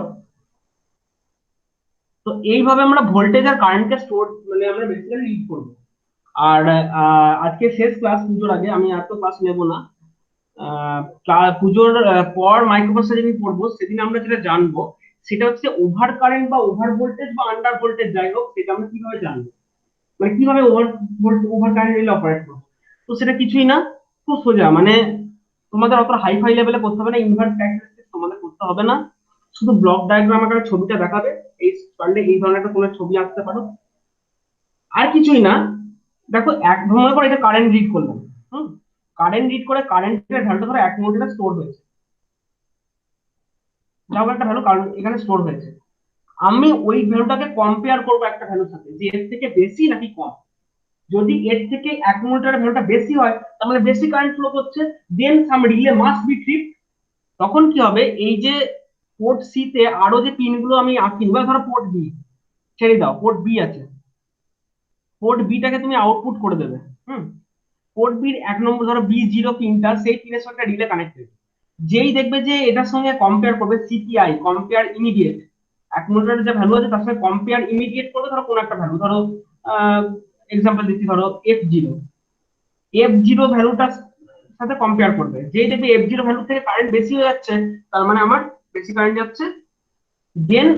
তো এইভাবে আমরা ভোল্টেজ আর কারেন্টকে স্টোর মানে আমরা বেসিক্যালি রিড করব। আর আজকে শেষ ক্লাস, পুজোর আগে আমি আর তো ক্লাস নেব না। পুজোর পর মাইক্রোপ্রসেসর যেদিন পড়বো সেদিন আমরা যেটা জানবো সেটা হচ্ছে ওভার কারেন্ট বা ওভার ভোল্টেজ বা আন্ডার ভোল্টেজ, যাই হোক সেটা আমরা কিভাবে জানবো, মানে কিভাবে ওভার কারেন্ট রেলে অপারেট করবো। তো সেটা কিছুই না, খুব সোজা, মানে তোমাদের অত হাই ফাই লেভেলে করতে হবে না, ইনভার্স ক্যারেক্টারিস্টিক্স তোমাদের করতে হবে না, শুধু ব্লক ডায়াগ্রাম আকারে ছবিটা দেখাবে, এই পারলে এই ধরনের একটা কোনো ছবি আঁকতে পারো, আর কিছুই না। দেখো এক ধরনের পর এটা কারেন্ট রিড করলাম, কারেন্ট রিড করে কারেন্টের ভ্যালুটা ধরো 1 ভোল্টে স্টোর হয়েছে, যা একটা ভ্যালু কারণ এখানে স্টোর হয়েছে, আমি ওই ভ্যালুটাকে কম্পেয়ার করবো একটা ভ্যালুর সাথে যে এর থেকে বেশি নাকি কম। যদি এর থেকে অ্যাকুমুলেটরের ভ্যালুটা বেশি হয় তার মানে বেশি কারেন্ট ফ্লো করছে, দেন সাম রিলে মাস্ট বি ট্রিপড। তখন কি হবে, এই যে পোর্ট সি তে আরো যে পিনগুলো আমি আঁকি, বা ধরো পোর্ট বি ছেড়ে দাও, পোর্ট বি আছে, পোর্ট বিটাকে তুমি আউটপুট করে দেবে। পোর্ট বির 1 নম্বর ধরো B0 পিনটা সেই পিনের সঙ্গে রিলে কানেক্টেড, যেই দেখবে যে এটার সঙ্গে কম্পেয়ার করবে, সিপিআই কম্পেয়ার ইমিডিয়েট, অ্যাকুমুলেটরের যে ভ্যালু আছে তার সঙ্গে কম্পেয়ার ইমিডিয়েট করবে, ধরো কোন একটা ভ্যালু, ধরো এক্সাম্পল দিচ্ছি, ধরো F0 ভ্যালুটার সাথে কম্পেয়ার করবে, যেই দেখবে F0 ভ্যালু থেকে কারেন্ট বেশি হয়ে যাচ্ছে তার মানে আমার বেশি কারেন্ট যাচ্ছে, দেন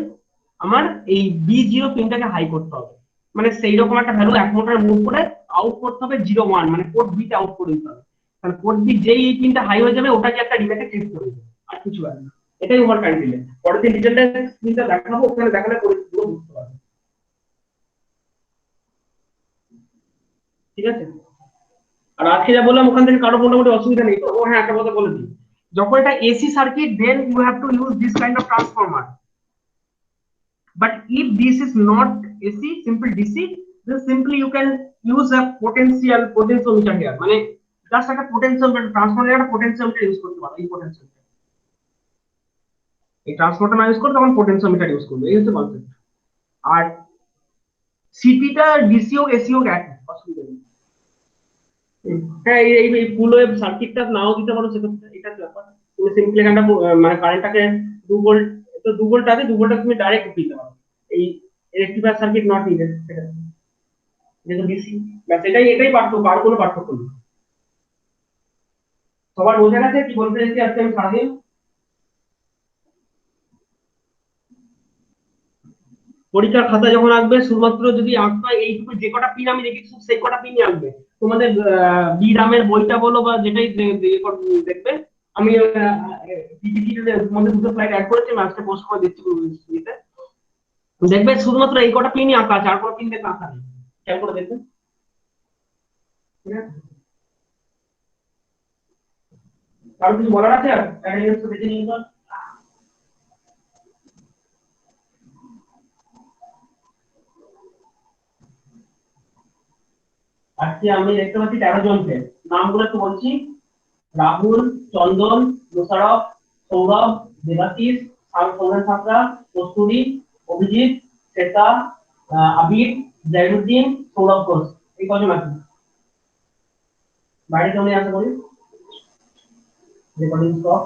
আমার এই B0 পিনটাকে হাই করতে হবে, মানে সেই রকম একটা ভ্যালু অ্যাকুমুলেটরে মুভ করে আউট করতে হবে 01, মানে পোর্ট বি তে আউট করে দিতে হবে। তাহলে পোর্ট বি যেই এই পিনটা হাই হয়ে যাবে ওটাকে একটা রিলেতে ক্লিক করে দেবে, আর কিছু হবে না। এটাই ওভার কারেন্ট রিলে। পরের দিন রিজাল্টটা স্ক্রিনটা দেখাবো, ওখানে দেখালে পুরো বুঝতে পারবে। ঠিক আছে, আর আজকে যা বললাম ওখান থেকে কারো মোটামুটি অসুবিধা নেই তো? ও হ্যাঁ, একটা কথা বলে দিই, যখন এটা AC circuit then you have to use this kind of transformer, but if this is not AC, simple DC, then simply you can use a potentiometer here, মানে প্লাস একটা পোটেনশিওমিটার, ট্রান্সফরমারে একটা পোটেনশিওমিটার ইউজ করতে পারো। এই পোটেনশিওমিটার, এই ট্রান্সফরমারটা না ইউজ করে তখন পোটেনশিওমিটার ইউজ করবে, এই হচ্ছে কনসেপ্ট। আর সিপিটা ডিসি হোক এসি হোক একই, অসুবিধা নেই। হ্যাঁ, এই ফুল ওয়েভ সার্কিটটা নাও দিতে পারো, সেক্ষেত্রে এটা ব্যাপার। তুমি সিম্পলি এখানটা মানে কারেন্টটাকে 2 ভোল্ট, তো 2 ভোল্ট আছে, 2 ভোল্টটা তুমি ডাইরেক্ট দিতে পারো। এই রেক্টিফায়ার সার্কিট নট নিডেড, সেটা যেটা ডিসি, ব্যাস এটাই পার্থক্য, আর কোনো পার্থক্য নেই। সবার বোঝা গেছে কি বলতে চাইছি আজকে আমি সারাদিন? পরীক্ষার খাতা যখন আসবে শুধুমাত্র যদি আঁকতে হয় এইটুকু, যে কটা পিন আমি রেখেছি সেই কটা পিনই আঁকবে। তোমাদের বি রামের বইটা বলো বা যেটাই দেখবে, আমি পিপিটির মধ্যে দুটো স্লাইড অ্যাড করেছি, আমি আজকে পোস্ট করে দিচ্ছি ইয়েতে। দেখবে শুধুমাত্র এই কটা পিনই আঁকা আছে, আর কোনো পিন দেখে আঁকা নেই, খেয়াল করে দেখবে। ঠিক আছে, কারণ কিছু বলার আছে? আর অ্যাটেন্ডেন্স দেখে নিন তো। আজকে আমি দেখতে পাচ্ছি 13 জনকে, নামগুলো একটু বলছি: রাহুল, চন্দন, মুশারফ, সৌরভ, দেবাশিস, সৌমেন সাঁতরা, কস্তুরী, অভিজিৎ, শ্বেতা, আবির, জাইনুদ্দিন, সৌরভ ঘোষ। এই কজন আছে? বাইরে কেউ নেই আশা করি। Recording stop.